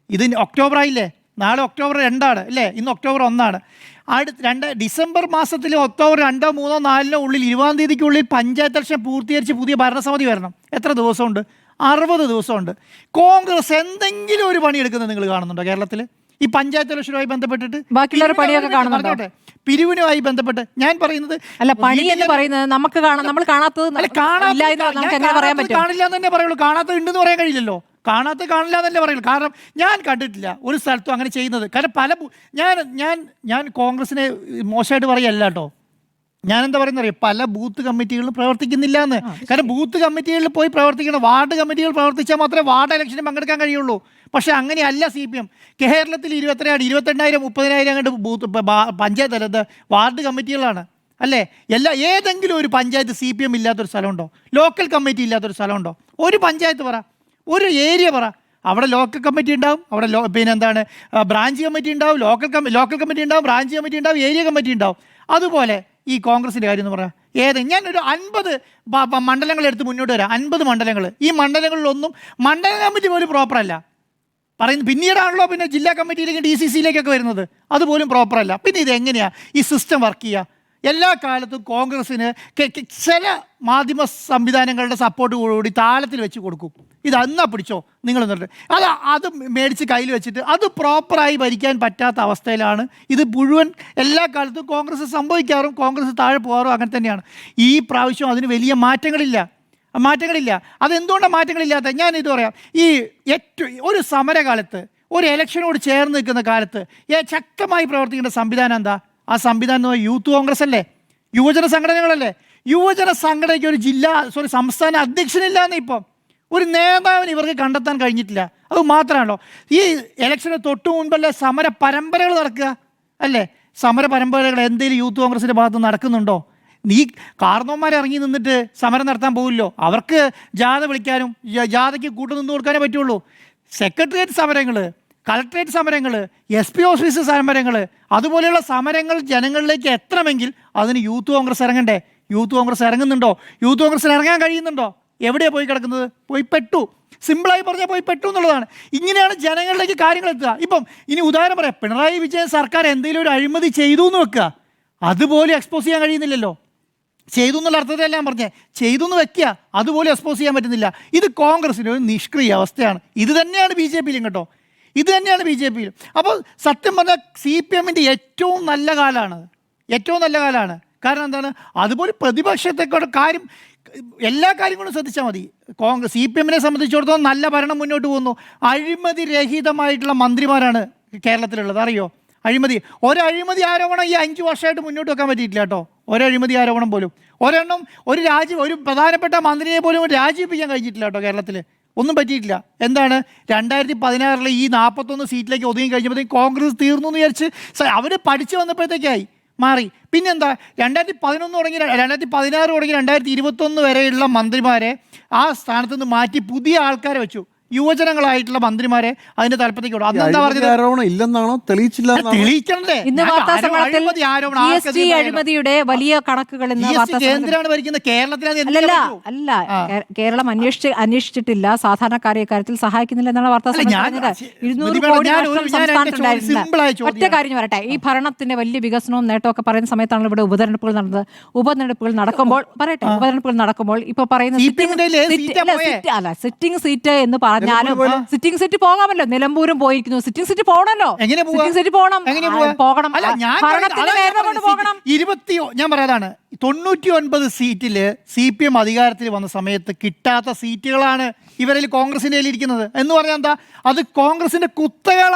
ഇത് ഒക്ടോബർ ആയില്ലേ? നാളെ ഒക്ടോബർ 2 അല്ലേ? ഇന്ന് ഒക്ടോബർ 1. ഡിസംബർ മാസത്തിൽ ഒക്ടോബർ 2, 3, 4 ഉള്ളിൽ 20-ാം തീയതിക്കുള്ളിൽ പഞ്ചായത്ത് ഇലക്ഷൻ പൂർത്തീകരിച്ച് പുതിയ ഭരണസമിതി വരണം. എത്ര ദിവസമുണ്ട്? 60 ദിവസമുണ്ട്. കോൺഗ്രസ് എന്തെങ്കിലും ഒരു പണിയെടുക്കുന്നത് നിങ്ങൾ കാണുന്നുണ്ടോ കേരളത്തിൽ? ഈ പഞ്ചായത്ത് ഇലക്ഷനുമായി ബന്ധപ്പെട്ടിട്ട് ബാക്കിയുള്ളവർ പണിയൊക്കെ കാണുന്നുണ്ടോ? പിരിവിനുമായി ബന്ധപ്പെട്ട് ഞാൻ പറയുന്നത് അല്ല, പണി എന്ന് പറയുന്നത് നമുക്ക് നമ്മൾ കാണാത്തത് കാണില്ല എന്ന് തന്നെ പറയുള്ളൂ. കാണാത്തത് ഉണ്ടെന്ന് പറയാൻ കഴിയില്ലല്ലോ. കാണില്ല എന്നല്ലേ പറയുള്ളൂ. കാരണം ഞാൻ കണ്ടിട്ടില്ല ഒരു സ്ഥലത്തും അങ്ങനെ ചെയ്യുന്നത്. കാരണം ഞാൻ കോൺഗ്രസിനെ മോശമായിട്ട് പറയല്ല കേട്ടോ. ഞാനെന്താ പറയുന്നത്? പല ബൂത്ത് കമ്മിറ്റികളിലും പ്രവർത്തിക്കുന്നില്ല എന്ന്. കാരണം ബൂത്ത് കമ്മിറ്റികളിൽ പോയി പ്രവർത്തിക്കണം. വാർഡ് കമ്മിറ്റികൾ പ്രവർത്തിച്ചാൽ മാത്രമേ വാർഡ് ഇലക്ഷനിൽ പങ്കെടുക്കാൻ കഴിയുള്ളൂ. പക്ഷേ അങ്ങനെയല്ല CPM. കേരളത്തിൽ 28,000 30,000 അങ്ങോട്ട് ബൂത്ത് പഞ്ചായത്ത് വാർഡ് കമ്മിറ്റികളാണ് അല്ലേ? ഏതെങ്കിലും ഒരു പഞ്ചായത്ത് CPM ഇല്ലാത്തൊരു സ്ഥലമുണ്ടോ? ലോക്കൽ കമ്മിറ്റി ഇല്ലാത്തൊരു സ്ഥലമുണ്ടോ? ഒരു പഞ്ചായത്ത് പറ, ഒരു ഏരിയ പറ. അവിടെ ലോക്കൽ കമ്മിറ്റി ഉണ്ടാവും, അവിടെ ബ്രാഞ്ച് കമ്മിറ്റി ഉണ്ടാവും, ലോക്കൽ കമ്മിറ്റി ഉണ്ടാവും, ബ്രാഞ്ച് കമ്മിറ്റി ഉണ്ടാവും, ഏരിയ കമ്മിറ്റി ഉണ്ടാവും. അതുപോലെ ഈ കോൺഗ്രസിൻ്റെ കാര്യം എന്ന് പറഞ്ഞാൽ ഞാനൊരു 50 മണ്ഡലങ്ങൾ എടുത്ത് മുന്നോട്ട് വരാം. 50 മണ്ഡലങ്ങൾ. ഈ മണ്ഡലങ്ങളിലൊന്നും മണ്ഡലം കമ്മിറ്റി പോലും പ്രോപ്പറല്ല. പറയുന്നത്. പിന്നീടാണല്ലോ പിന്നെ ജില്ലാ കമ്മിറ്റിയിലേക്ക് DCCയിലേക്കൊക്കെ വരുന്നത്. അതുപോലും പ്രോപ്പറല്ല. പിന്നെ ഇത് എങ്ങനെയാണ് ഈ സിസ്റ്റം വർക്ക് ചെയ്യുക? എല്ലാ കാലത്തും കോൺഗ്രസ്സിന് ചില മാധ്യമ സംവിധാനങ്ങളുടെ സപ്പോർട്ട് കൂടി താളത്തിൽ വെച്ച് കൊടുക്കും. ഇത് അന്നാ പിടിച്ചോ നിങ്ങൾ എന്നിട്ട് അത് മേടിച്ച് കയ്യിൽ വെച്ചിട്ട് അത് പ്രോപ്പറായി ഭരിക്കാൻ പറ്റാത്ത അവസ്ഥയിലാണ് ഇത് മുഴുവൻ എല്ലാ കാലത്തും കോൺഗ്രസ് സംഭവിക്കാറും കോൺഗ്രസ് താഴെ പോകാറും അങ്ങനെ തന്നെയാണ്. ഈ പ്രാവശ്യം അതിന് വലിയ മാറ്റങ്ങളില്ല. അതെന്തുകൊണ്ടാണ് മാറ്റങ്ങളില്ലാത്ത? ഞാനിത് പറയാം. ഈ ഒരു സമരകാലത്ത് ഒരു ഇലക്ഷനോട് ചേർന്ന് നിൽക്കുന്ന കാലത്ത് ശക്തമായി പ്രവർത്തിക്കേണ്ട സംവിധാനം എന്താ? ആ സംവിധാനം യൂത്ത് കോൺഗ്രസ് അല്ലേ, യുവജന സംഘടനകളല്ലേ. യുവജന സംഘടനയ്ക്ക് ഒരു സംസ്ഥാന അധ്യക്ഷനില്ലാന്ന് ഇപ്പം ഒരു നേതാവിന് ഇവർക്ക് കണ്ടെത്താൻ കഴിഞ്ഞിട്ടില്ല. അത് മാത്രമാണല്ലോ ഈ ഇലക്ഷന് തൊട്ട് മുൻപല്ലേ സമര പരമ്പരകൾ നടക്കുക അല്ലേ? സമര പരമ്പരകൾ എന്തെങ്കിലും യൂത്ത് കോൺഗ്രസിൻ്റെ ഭാഗത്ത് നടക്കുന്നുണ്ടോ? നീ കാർന്നോന്മാർ ഇറങ്ങി നിന്നിട്ട് സമരം നടത്താൻ പോകില്ലോ. അവർക്ക് ജാഥ വിളിക്കാനും ജാഥയ്ക്ക് കൂട്ടുനിന്ന് കൊടുക്കാനേ പറ്റുള്ളൂ. സെക്രട്ടേറിയറ്റ് സമരങ്ങൾ, കളക്ട്രേറ്റ് സമരങ്ങൾ, SP ഓഫീസ് സമരങ്ങൾ, അതുപോലെയുള്ള സമരങ്ങൾ ജനങ്ങളിലേക്ക് എത്തണമെങ്കിൽ അതിന് യൂത്ത് കോൺഗ്രസ് ഇറങ്ങണ്ടേ? യൂത്ത് കോൺഗ്രസ് ഇറങ്ങുന്നുണ്ടോ? യൂത്ത് കോൺഗ്രസ്സിന് ഇറങ്ങാൻ കഴിയുന്നുണ്ടോ? എവിടെയാണ് പോയി കിടക്കുന്നത്? പോയി പെട്ടു. സിമ്പിളായി പറഞ്ഞാൽ പോയി പെട്ടു എന്നുള്ളതാണ്. ഇങ്ങനെയാണ് ജനങ്ങളിലേക്ക് കാര്യങ്ങൾ എത്തുക. ഇപ്പം ഇനി ഉദാഹരണം പറയാം, പിണറായി വിജയൻ സർക്കാർ എന്തെങ്കിലും ഒരു അഴിമതി ചെയ്തു എന്ന് വെക്കുക, അതുപോലെ എക്സ്പോസ് ചെയ്യാൻ കഴിയുന്നില്ലല്ലോ. ചെയ്തു എന്നുള്ള അർത്ഥത്തിലല്ല ഞാൻ പറഞ്ഞത്, ചെയ്തു എന്ന് വെക്കുക, അതുപോലെ എക്സ്പോസ് ചെയ്യാൻ പറ്റുന്നില്ല. ഇത് കോൺഗ്രസിൻ്റെ ഒരു നിഷ്ക്രിയ അവസ്ഥയാണ്. ഇത് തന്നെയാണ് BJPയിലും കേട്ടോ, ഇത് തന്നെയാണ് BJPയിലും. അപ്പോൾ സത്യം പറഞ്ഞാൽ CPMൻ്റെ ഏറ്റവും നല്ല കാലമാണ്. കാരണം എന്താണ്? അതുപോലെ പ്രതിപക്ഷത്തെക്കൂടെ കാര്യം എല്ലാ കാര്യങ്ങളും ശ്രദ്ധിച്ചാൽ മതി. CPMനെ സംബന്ധിച്ചിടത്തോളം നല്ല ഭരണം മുന്നോട്ട് പോകുന്നു. അഴിമതി രഹിതമായിട്ടുള്ള മന്ത്രിമാരാണ് കേരളത്തിലുള്ളത്. അറിയോ? ഒരഴിമതി ആരോപണം ഈ 5 വർഷമായിട്ട് മുന്നോട്ട് വെക്കാൻ പറ്റിയിട്ടില്ല കേട്ടോ. ഒരഴിമതി ആരോപണം പോലും ഒരെണ്ണം ഒരു പ്രധാനപ്പെട്ട മന്ത്രിയെ പോലും രാജിവെപ്പിക്കാൻ കഴിഞ്ഞിട്ടില്ല കേട്ടോ. കേരളത്തിൽ ഒന്നും പറ്റിയിട്ടില്ല. എന്താണ്? 2016 ഈ 41 സീറ്റിലേക്ക് ഒതുങ്ങി കഴിഞ്ഞപ്പോഴത്തേക്ക് കോൺഗ്രസ് തീർന്നു എന്ന് വിചാരിച്ച് അവർ പഠിച്ചു വന്നപ്പോഴത്തേക്കായി മാറി. പിന്നെന്താ 2011 തുടങ്ങി 2016 തുടങ്ങി 2021 വരെയുള്ള മന്ത്രിമാരെ ആ സ്ഥാനത്ത് നിന്ന് മാറ്റി പുതിയ ആൾക്കാരെ വെച്ചു, യുവജനങ്ങളായിട്ടുള്ള മന്ത്രിമാരെ അതിന്റെ തലപ്പത്തേക്ക് വിടും. അതെന്താ പറഞ്ഞത്? ആരോപണം ഇല്ലെന്നാണോ? തെളിയിച്ചില്ലെന്നാണോ? ഇന്ന് അഴിമതിയുടെ വലിയ കണക്കുകൾ കേന്ദ്രമാണ് ഭരിക്കുന്നത്, കേരളത്തിൽ അല്ല. കേരളം അന്വേഷിച്ചിട്ടില്ല, സാധാരണക്കാരെ കാര്യത്തിൽ സഹായിക്കുന്നില്ല എന്നാണ് വാർത്താ സമ്മേളനം. 200 കോടി ഒറ്റ കാര്യം പറയട്ടെ, ഈ ഭരണത്തിന്റെ വലിയ വികസനവും നേട്ടമൊക്കെ പറയുന്ന സമയത്താണല്ലോ ഇവിടെ ഉപതെരഞ്ഞെടുപ്പുകൾ നടന്നത്. ഉപതെരഞ്ഞെടുപ്പുകൾ നടക്കുമ്പോൾ ഇപ്പൊ പറയുന്ന സിറ്റിംഗ് സീറ്റ് എന്ന് പറഞ്ഞാലും സിറ്റിംഗ് സീറ്റ് പോകാമല്ലോ. നിലമ്പൂരും പോയിരിക്കുന്നു. സിറ്റിംഗ് സീറ്റ് പോകണമല്ലോ. സിറ്റിംഗ് സീറ്റ് പോകണം. ഞാൻ പറയാതാണ് 99 സീറ്റില് CPM അധികാരത്തിൽ വന്ന സമയത്ത് കിട്ടാത്ത സീറ്റുകളാണ് ഇവരിൽ കോൺഗ്രസിന്റെ ഇരിക്കുന്നത്. എന്ന് പറഞ്ഞാൽ എന്താ? അത് കോൺഗ്രസിന്റെ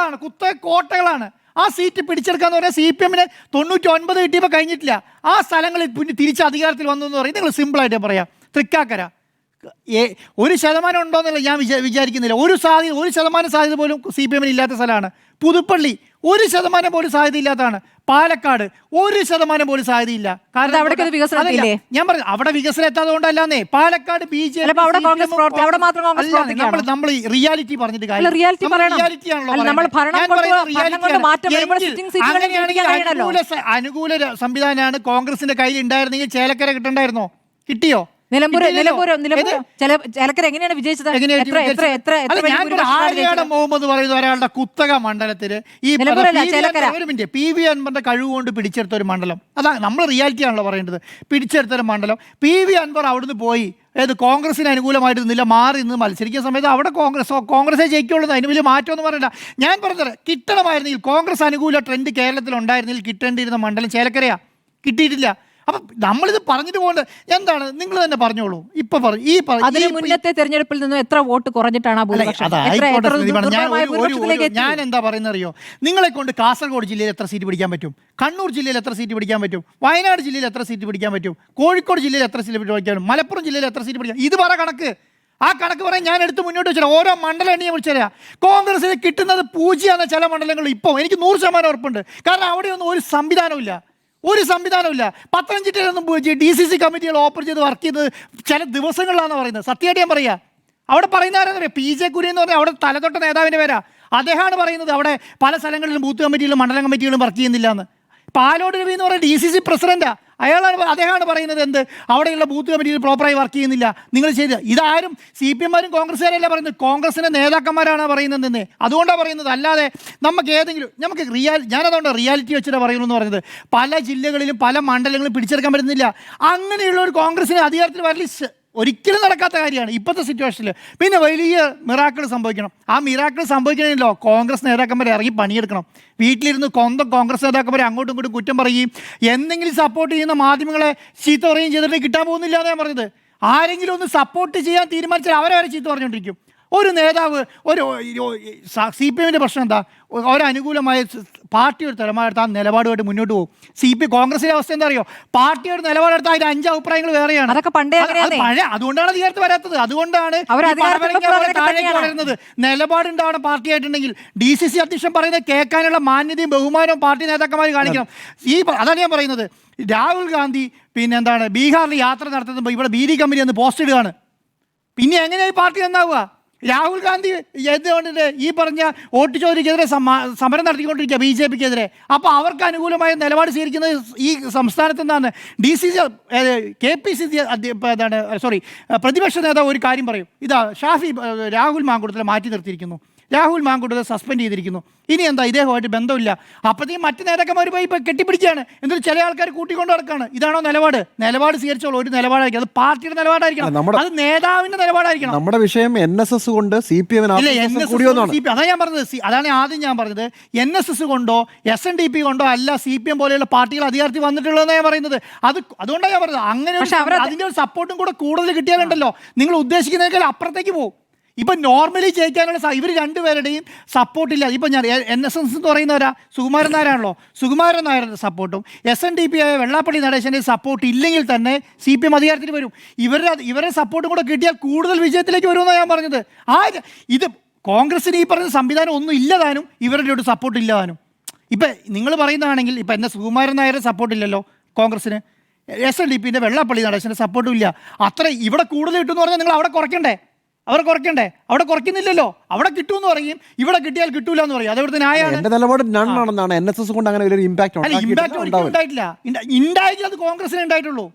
കോട്ടകളാണ്. ആ സീറ്റ് പിടിച്ചെടുക്കാന്ന് പറഞ്ഞാൽ CPMന് 99 കിട്ടിയപ്പോൾ കഴിഞ്ഞിട്ടില്ല. ആ സ്ഥലങ്ങളിൽ പിന്നെ തിരിച്ച് അധികാരത്തിൽ വന്നു എന്ന് പറയും. നിങ്ങൾ സിമ്പിളായിട്ട് പറയാം, തൃക്കാക്കര 1% ഉണ്ടോയെന്നല്ല ഞാൻ വിചാരിക്കുന്നില്ല. 1% സാധ്യത പോലും CPMന് ഇല്ലാത്ത സ്ഥലമാണ്. പുതുപ്പള്ളി 1% പോലും സാധ്യത ഇല്ലാത്തതാണ്. പാലക്കാട് 1% പോലും സാധ്യതയില്ല. കാരണം ഞാൻ പറഞ്ഞു അവിടെ വികസനം എത്താതുകൊണ്ടല്ലാന്നേ. പാലക്കാട് BJP നമ്മൾ റിയാലിറ്റി പറഞ്ഞിട്ട് അനുകൂല സംവിധാനമാണ് കോൺഗ്രസിന്റെ കയ്യിൽ ഉണ്ടായിരുന്നെങ്കിൽ ചേലക്കര കിട്ടണ്ടായിരുന്നോ? കിട്ടിയോ? ചേലക്കര എങ്ങനെയാണ് വിജയിച്ചത്? മുഹമ്മദ് പറയുന്ന ഒരാളുടെ കുത്തക മണ്ഡലത്തില് ഈ PV അൻവറിന്റെ കഴിവ് കൊണ്ട് പിടിച്ചെടുത്ത ഒരു മണ്ഡലം. അതാ നമ്മൾ റിയാലിറ്റി ആണല്ലോ പറയേണ്ടത്. പിടിച്ചെടുത്തൊരു മണ്ഡലം. PV അൻവർ അവിടുന്ന് പോയി കോൺഗ്രസിന് അനുകൂലമായിട്ട് നിന്നില്ല, മാറി നിന്ന് മത്സരിക്കുന്ന സമയത്ത് അവിടെ കോൺഗ്രസേ ജയിക്കുള്ളൂ. അതിന് വലിയ മാറ്റമൊന്നും പറയില്ല. ഞാൻ പറഞ്ഞത് കിട്ടണമായിരുന്നെങ്കിൽ കോൺഗ്രസ് അനുകൂല ട്രെൻഡ് കേരളത്തിൽ ഉണ്ടായിരുന്നെങ്കിൽ കിട്ടേണ്ടിയിരുന്ന മണ്ഡലം ചേലക്കരയാ. കിട്ടിയിട്ടില്ല. അപ്പം നമ്മളിത് പറഞ്ഞിട്ട് പോകേണ്ടത് എന്താണ്? നിങ്ങൾ തന്നെ പറഞ്ഞോളൂ. മുന്നത്തെ തെരഞ്ഞെടുപ്പിൽ നിന്ന് എത്ര വോട്ട് കുറഞ്ഞിട്ടാണ്? ഞാൻ എന്താ പറയുന്നത് അറിയോ? നിങ്ങളെ കൊണ്ട് കാസർഗോഡ് ജില്ലയിൽ എത്ര സീറ്റ് പിടിക്കാൻ പറ്റും? കണ്ണൂർ ജില്ലയിൽ എത്ര സീറ്റ് പിടിക്കാൻ പറ്റും? വയനാട് ജില്ലയിൽ എത്ര സീറ്റ് പിടിക്കാൻ പറ്റും? കോഴിക്കോട് ജില്ലയിൽ എത്ര സീറ്റ് പിടിക്കാൻ പറ്റും? മലപ്പുറം ജില്ലയിൽ എത്ര സീറ്റ് പിടിക്കാം? ഇത് പറ കണക്ക്. ആ കണക്ക് പറയാൻ ഞാൻ എടുത്ത് മുന്നോട്ട് വെച്ചാൽ ഓരോ മണ്ഡലം എണ്ണിയെ വിളിച്ചുതരാം. കോൺഗ്രസിന് കിട്ടുന്നത് 0 ചില മണ്ഡലങ്ങളിൽ ഇപ്പോൾ എനിക്ക് 100% ഉറപ്പുണ്ട്. കാരണം അവിടെയൊന്നും ഒരു സംവിധാനമില്ല. പത്തനംതിട്ടയിലൊന്നും DCC കമ്മിറ്റികൾ ഓപ്പൺ ചെയ്ത് വർക്ക് ചെയ്ത് ചില ദിവസങ്ങളിലാണെന്ന് പറയുന്നത്. സത്യമായിട്ട് ഞാൻ പറയാം. അവിടെ പറയുന്ന ആരെന്നറിയാം? PJ കുര്യൻ എന്ന് പറഞ്ഞാൽ അവിടെ തലതൊട്ട നേതാവിൻ്റെ പേരാ. അദ്ദേഹമാണ് പറയുന്നത് അവിടെ പല സ്ഥലങ്ങളിലും ബൂത്ത് കമ്മിറ്റികളും മണ്ഡലം കമ്മിറ്റികളും വർക്ക് ചെയ്യുന്നില്ല എന്ന്. പാലോട് രവി എന്ന് പറയുന്ന DCC പ്രസിഡന്റാ. അദ്ദേഹമാണ് പറയുന്നത് എന്ത്, അവിടെയുള്ള ബൂത്ത് കമ്മിറ്റിയിൽ പ്രോപ്പറായി വർക്ക് ചെയ്യുന്നില്ല, നിങ്ങൾ ചെയ്ത്. ഇതാരും CPM-മാരും കോൺഗ്രസ്സുകാരല്ല പറയുന്നത്, കോൺഗ്രസിൻ്റെ നേതാക്കന്മാരാണ് പറയുന്നതെന്ന്. അതുകൊണ്ടാണ് പറയുന്നത്. അല്ലാതെ നമുക്ക് ഞാനതുകൊണ്ട് റിയാലിറ്റി വെച്ചിട്ട് പറയുന്നു എന്ന് പറയുന്നത്. പല ജില്ലകളിലും പല മണ്ഡലങ്ങളിലും പിടിച്ചെടുക്കാൻ പറ്റുന്നില്ല. അങ്ങനെയുള്ള ഒരു കോൺഗ്രസിന് അധികാരത്തിൽ വരല് ഒരിക്കലും നടക്കാത്ത കാര്യമാണ് ഇപ്പോഴത്തെ സിറ്റുവേഷനിൽ. പിന്നെ വലിയ മിറാക്കിൾ സംഭവിക്കണം. ആ മിറാക്കിൾ സംഭവിക്കണമെങ്കിലോ കോൺഗ്രസ് നേതാക്കന്മാരെ ഇറങ്ങി പണിയെടുക്കണം. വീട്ടിലിരുന്ന് കോൺഗ്രസ് നേതാക്കന്മാരെ അങ്ങോട്ടും ഇങ്ങോട്ടും കുറ്റം പറയുകയും എന്തെങ്കിലും സപ്പോർട്ട് ചെയ്യുന്ന മാധ്യമങ്ങളെ ചീത്ത പറയുകയും ചെയ്തിട്ട് കിട്ടാൻ പോകുന്നില്ല എന്നാണ് ഞാൻ പറഞ്ഞത്. ആരെങ്കിലും ഒന്ന് സപ്പോർട്ട് ചെയ്യാൻ തീരുമാനിച്ചാൽ അവരെ ചീത്ത പറഞ്ഞുകൊണ്ടിരിക്കും. ഒരു നേതാവ് CPM-ൻ്റെ പ്രശ്നം എന്താ, ഒരനുകൂലമായ പാർട്ടി ഒരു നിലപാടെടുത്ത് ആ നിലപാടുമായിട്ട് മുന്നോട്ട് പോകും. കോൺഗ്രസിന്റെ അവസ്ഥ എന്താ അറിയോ, പാർട്ടി ഒരു നിലപാടെടുത്താൽ അതിന് 5 അഭിപ്രായങ്ങൾ വേറെയാണ്. അതുകൊണ്ടാണ് അധികാരത്ത് വരാത്തത്. അതുകൊണ്ടാണ് താഴേക്ക് വളരുന്നത്. നിലപാടുണ്ടാവണം പാർട്ടിയായിട്ടുണ്ടെങ്കിൽ. DCC അധ്യക്ഷൻ പറയുന്നത് കേൾക്കാനുള്ള മാന്യതയും ബഹുമാനവും പാർട്ടി നേതാക്കന്മാർ കാണിക്കണം. അതാണ് ഞാൻ പറയുന്നത്. രാഹുൽ ഗാന്ധി ബീഹാറിൽ യാത്ര നടത്തുമ്പോൾ ഇവിടെ BD കമ്പനി ഒന്ന് പോസ്റ്റ് ഇടുകയാണ്. പിന്നെ എങ്ങനെയായി പാർട്ടി നന്നാവുക? രാഹുൽ ഗാന്ധി എന്തുകൊണ്ടിട്ട് ഈ പറഞ്ഞ വോട്ട് ചോദ്യക്കെതിരെ സമരം നടത്തിക്കൊണ്ടിരിക്കുക BJP-ക്കെതിരെ. അപ്പോൾ അവർക്ക് അനുകൂലമായ നിലപാട് സ്വീകരിക്കുന്നത് ഈ സംസ്ഥാനത്ത് നിന്നാണ്. KPCC പ്രതിപക്ഷ നേതാവ് ഒരു കാര്യം പറയും, രാഹുൽ മാങ്കൂട്ടത്തിലെ മാറ്റി നിർത്തിയിരിക്കുന്നു, രാഹുൽ മാങ്കൂട്ടത്തെ സസ്പെൻഡ് ചെയ്തിരിക്കുന്നു, ഇനി എന്താ ഇദ്ദേഹമായിട്ട് ബന്ധമില്ല. അപ്പോഴത്തേക്കും മറ്റ് നേതാക്കന്മാർ പോയി ഇപ്പോൾ കെട്ടിപ്പിടിക്കുകയാണ്. എന്നിട്ട് ചില ആൾക്കാർ കൂട്ടിക്കൊണ്ട് നടക്കുകയാണ്. ഇതാണോ നിലപാട് സ്വീകരിച്ചോളൂ. ഒരു നിലപാടായിരിക്കും, അത് പാർട്ടിയുടെ നിലപാടായിരിക്കണം, അത് നേതാവിന്റെ നിലപാടായിരിക്കണം. നമ്മുടെ വിഷയം NSS കൊണ്ട് CPM അതാണ് ഞാൻ പറഞ്ഞത്. അതാണ് ആദ്യം ഞാൻ പറഞ്ഞത്. NSS കൊണ്ടോ SNDP കൊണ്ടോ അല്ല CPM പോലെയുള്ള പാർട്ടികൾ അധികാരത്തിൽ വന്നിട്ടുള്ളതെന്ന് ഞാൻ പറയുന്നത്. അതുകൊണ്ടാണ് ഞാൻ പറഞ്ഞത്. അങ്ങനെ അതിന്റെ ഒരു സപ്പോർട്ടും കൂടെ കൂടുതൽ കിട്ടിയാലുണ്ടല്ലോ നിങ്ങൾ ഉദ്ദേശിക്കുന്നതിനേക്കാൾ അപ്പുറത്തേക്ക് പോകും. ഇപ്പം നോർമലി ജയിക്കാനുള്ള ഇവർ രണ്ടുപേരുടെയും സപ്പോർട്ടില്ല. ഇപ്പം ഞാൻ NSS എന്ന് പറയുന്നവരാ സുകുമാരൻ നായരാണല്ലോ, സുകുമാരൻ നായരുടെ സപ്പോർട്ടും SNDP ആയ വെള്ളാപ്പള്ളി നടേശൻ്റെ സപ്പോർട്ട് ഇല്ലെങ്കിൽ തന്നെ CPM അധികാരത്തിൽ വരും. ഇവരുടെ സപ്പോർട്ടും കൂടെ കിട്ടിയാൽ കൂടുതൽ വിജയത്തിലേക്ക് വരുമെന്നാണ് ഞാൻ പറഞ്ഞത്. ഇത് കോൺഗ്രസിന് ഈ പറഞ്ഞ സംവിധാനം ഒന്നും ഇല്ലതാനും ഇവരുടെ ഒരു സപ്പോർട്ട് ഇല്ലതാനും. ഇപ്പം നിങ്ങൾ പറയുന്നതാണെങ്കിൽ ഇപ്പം സുകുമാരൻ നായരുടെ സപ്പോർട്ടില്ലല്ലോ കോൺഗ്രസിന്, SNDP-ൻ്റെ വെള്ളാപ്പള്ളി നടേശൻ്റെ സപ്പോർട്ടും ഇല്ല. അത്ര ഇവിടെ കൂടുതൽ കിട്ടുമെന്ന് പറഞ്ഞാൽ നിങ്ങൾ അവിടെ കുറയ്ക്കണ്ടേ? അവിടെ കുറയ്ക്കുന്നില്ലല്ലോ. അവിടെ കിട്ടുമെന്ന് പറയും, ഇവിടെ കിട്ടിയാൽ കിട്ടൂല എന്ന് പറയും. അതവിടുത്തെ ന്യായമാണ്. NSS കൊണ്ട് അങ്ങനെ ഒരു ഇമ്പാക്ട് ഉണ്ടായിട്ടില്ല. ഉണ്ടായെങ്കിൽ അത് കോൺഗ്രസിനെ ഉണ്ടായിട്ടുള്ളൂ,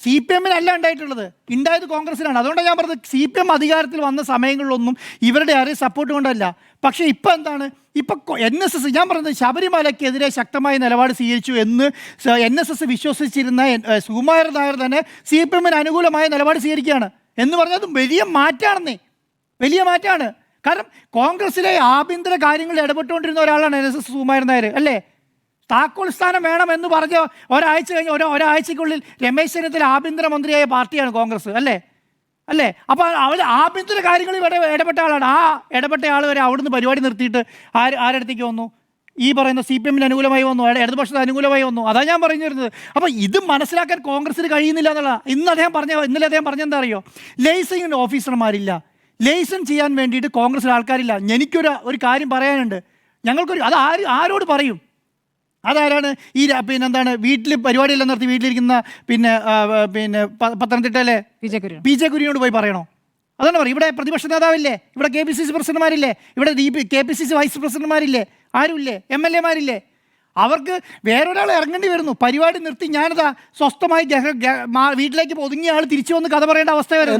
CPM-നല്ല ഉണ്ടായിട്ടുള്ളത്. ഉണ്ടായത് കോൺഗ്രസിനാണ്. അതുകൊണ്ടാണ് ഞാൻ പറഞ്ഞത് CPM അധികാരത്തിൽ വന്ന സമയങ്ങളിലൊന്നും ഇവരുടെ ആരെയും സപ്പോർട്ട് കൊണ്ടല്ല. പക്ഷേ ഇപ്പം എന്താണ്, ഇപ്പം NSS ഞാൻ പറഞ്ഞത് ശബരിമലയ്ക്കെതിരെ ശക്തമായ നിലപാട് സ്വീകരിച്ചു എന്ന് NSS വിശ്വസിച്ചിരുന്ന സുകുമാരൻ നായർ തന്നെ CPM-ന് അനുകൂലമായ നിലപാട് സ്വീകരിക്കുകയാണ് എന്ന് പറഞ്ഞാൽ അത് വലിയ മാറ്റമാണ്. കാരണം കോൺഗ്രസിലെ ആഭ്യന്തര കാര്യങ്ങളിൽ ഇടപെട്ടുകൊണ്ടിരുന്ന ഒരാളാണ് NSS സുകുമാരൻ നായർ അല്ലേ. താക്കോൽ സ്ഥാനം വേണമെന്ന് പറഞ്ഞ ഒരാഴ്ചക്കുള്ളിൽ രമേശ് ചെന്നിത്തല ആഭ്യന്തരമന്ത്രിയായ പാർട്ടിയാണ് കോൺഗ്രസ് അല്ലേ. അപ്പോൾ അവർ ആഭ്യന്തര കാര്യങ്ങളിൽ ഇടപെട്ട ആളാണ്. ആ ഇടപെട്ട ആൾ വരെ അവിടുന്ന് പരിപാടി നിർത്തിയിട്ട് ആരടുത്തേക്ക് വന്നു, ഈ പറയുന്ന CPM-ന് അനുകൂലമായി വന്നു, ഇടതുപക്ഷത്തിന് അനുകൂലമായി വന്നു. അതാണ് ഞാൻ പറഞ്ഞു വരുന്നത്. അപ്പോൾ ഇത് മനസ്സിലാക്കാൻ കോൺഗ്രസിന് കഴിയുന്നില്ല എന്നുള്ളതാണ്. ഇന്നലെ അദ്ദേഹം പറഞ്ഞെന്താ അറിയോ, ലൈസൻസിങ് ഓഫീസർമാരില്ല, ലൈസൻസ് ചെയ്യാൻ വേണ്ടിയിട്ട് കോൺഗ്രസിൽ ആൾക്കാരില്ല. എനിക്കൊരു കാര്യം പറയാനുണ്ട്. അത് ആരോട് പറയും? അതാരാണ് ഈ വീട്ടിൽ പരിപാടിയെല്ലാം നടത്തി വീട്ടിലിരിക്കുന്ന പത്തനംതിട്ടയിലെ PJ കുര്യനോട് പോയി പറയണോ? അതാണ് പറയും. ഇവിടെ പ്രതിപക്ഷ നേതാവില്ലേ, ഇവിടെ KPCC പ്രസിഡന്റുമാരില്ലേ, ഇവിടെ KPCC വൈസ് പ്രസിഡന്റുമാരില്ലേ, ആരുമില്ലേ, MLA-മാരില്ലേ? അവർക്ക് വേറൊരാൾ ഇറങ്ങേണ്ടി വരുന്നു. പരിപാടി നിർത്തി ഞാനതാ സ്വസ്ഥമായി വീട്ടിലേക്ക് ഒതുങ്ങിയ ആൾ തിരിച്ചു വന്ന് കഥ പറയേണ്ട അവസ്ഥ വരും.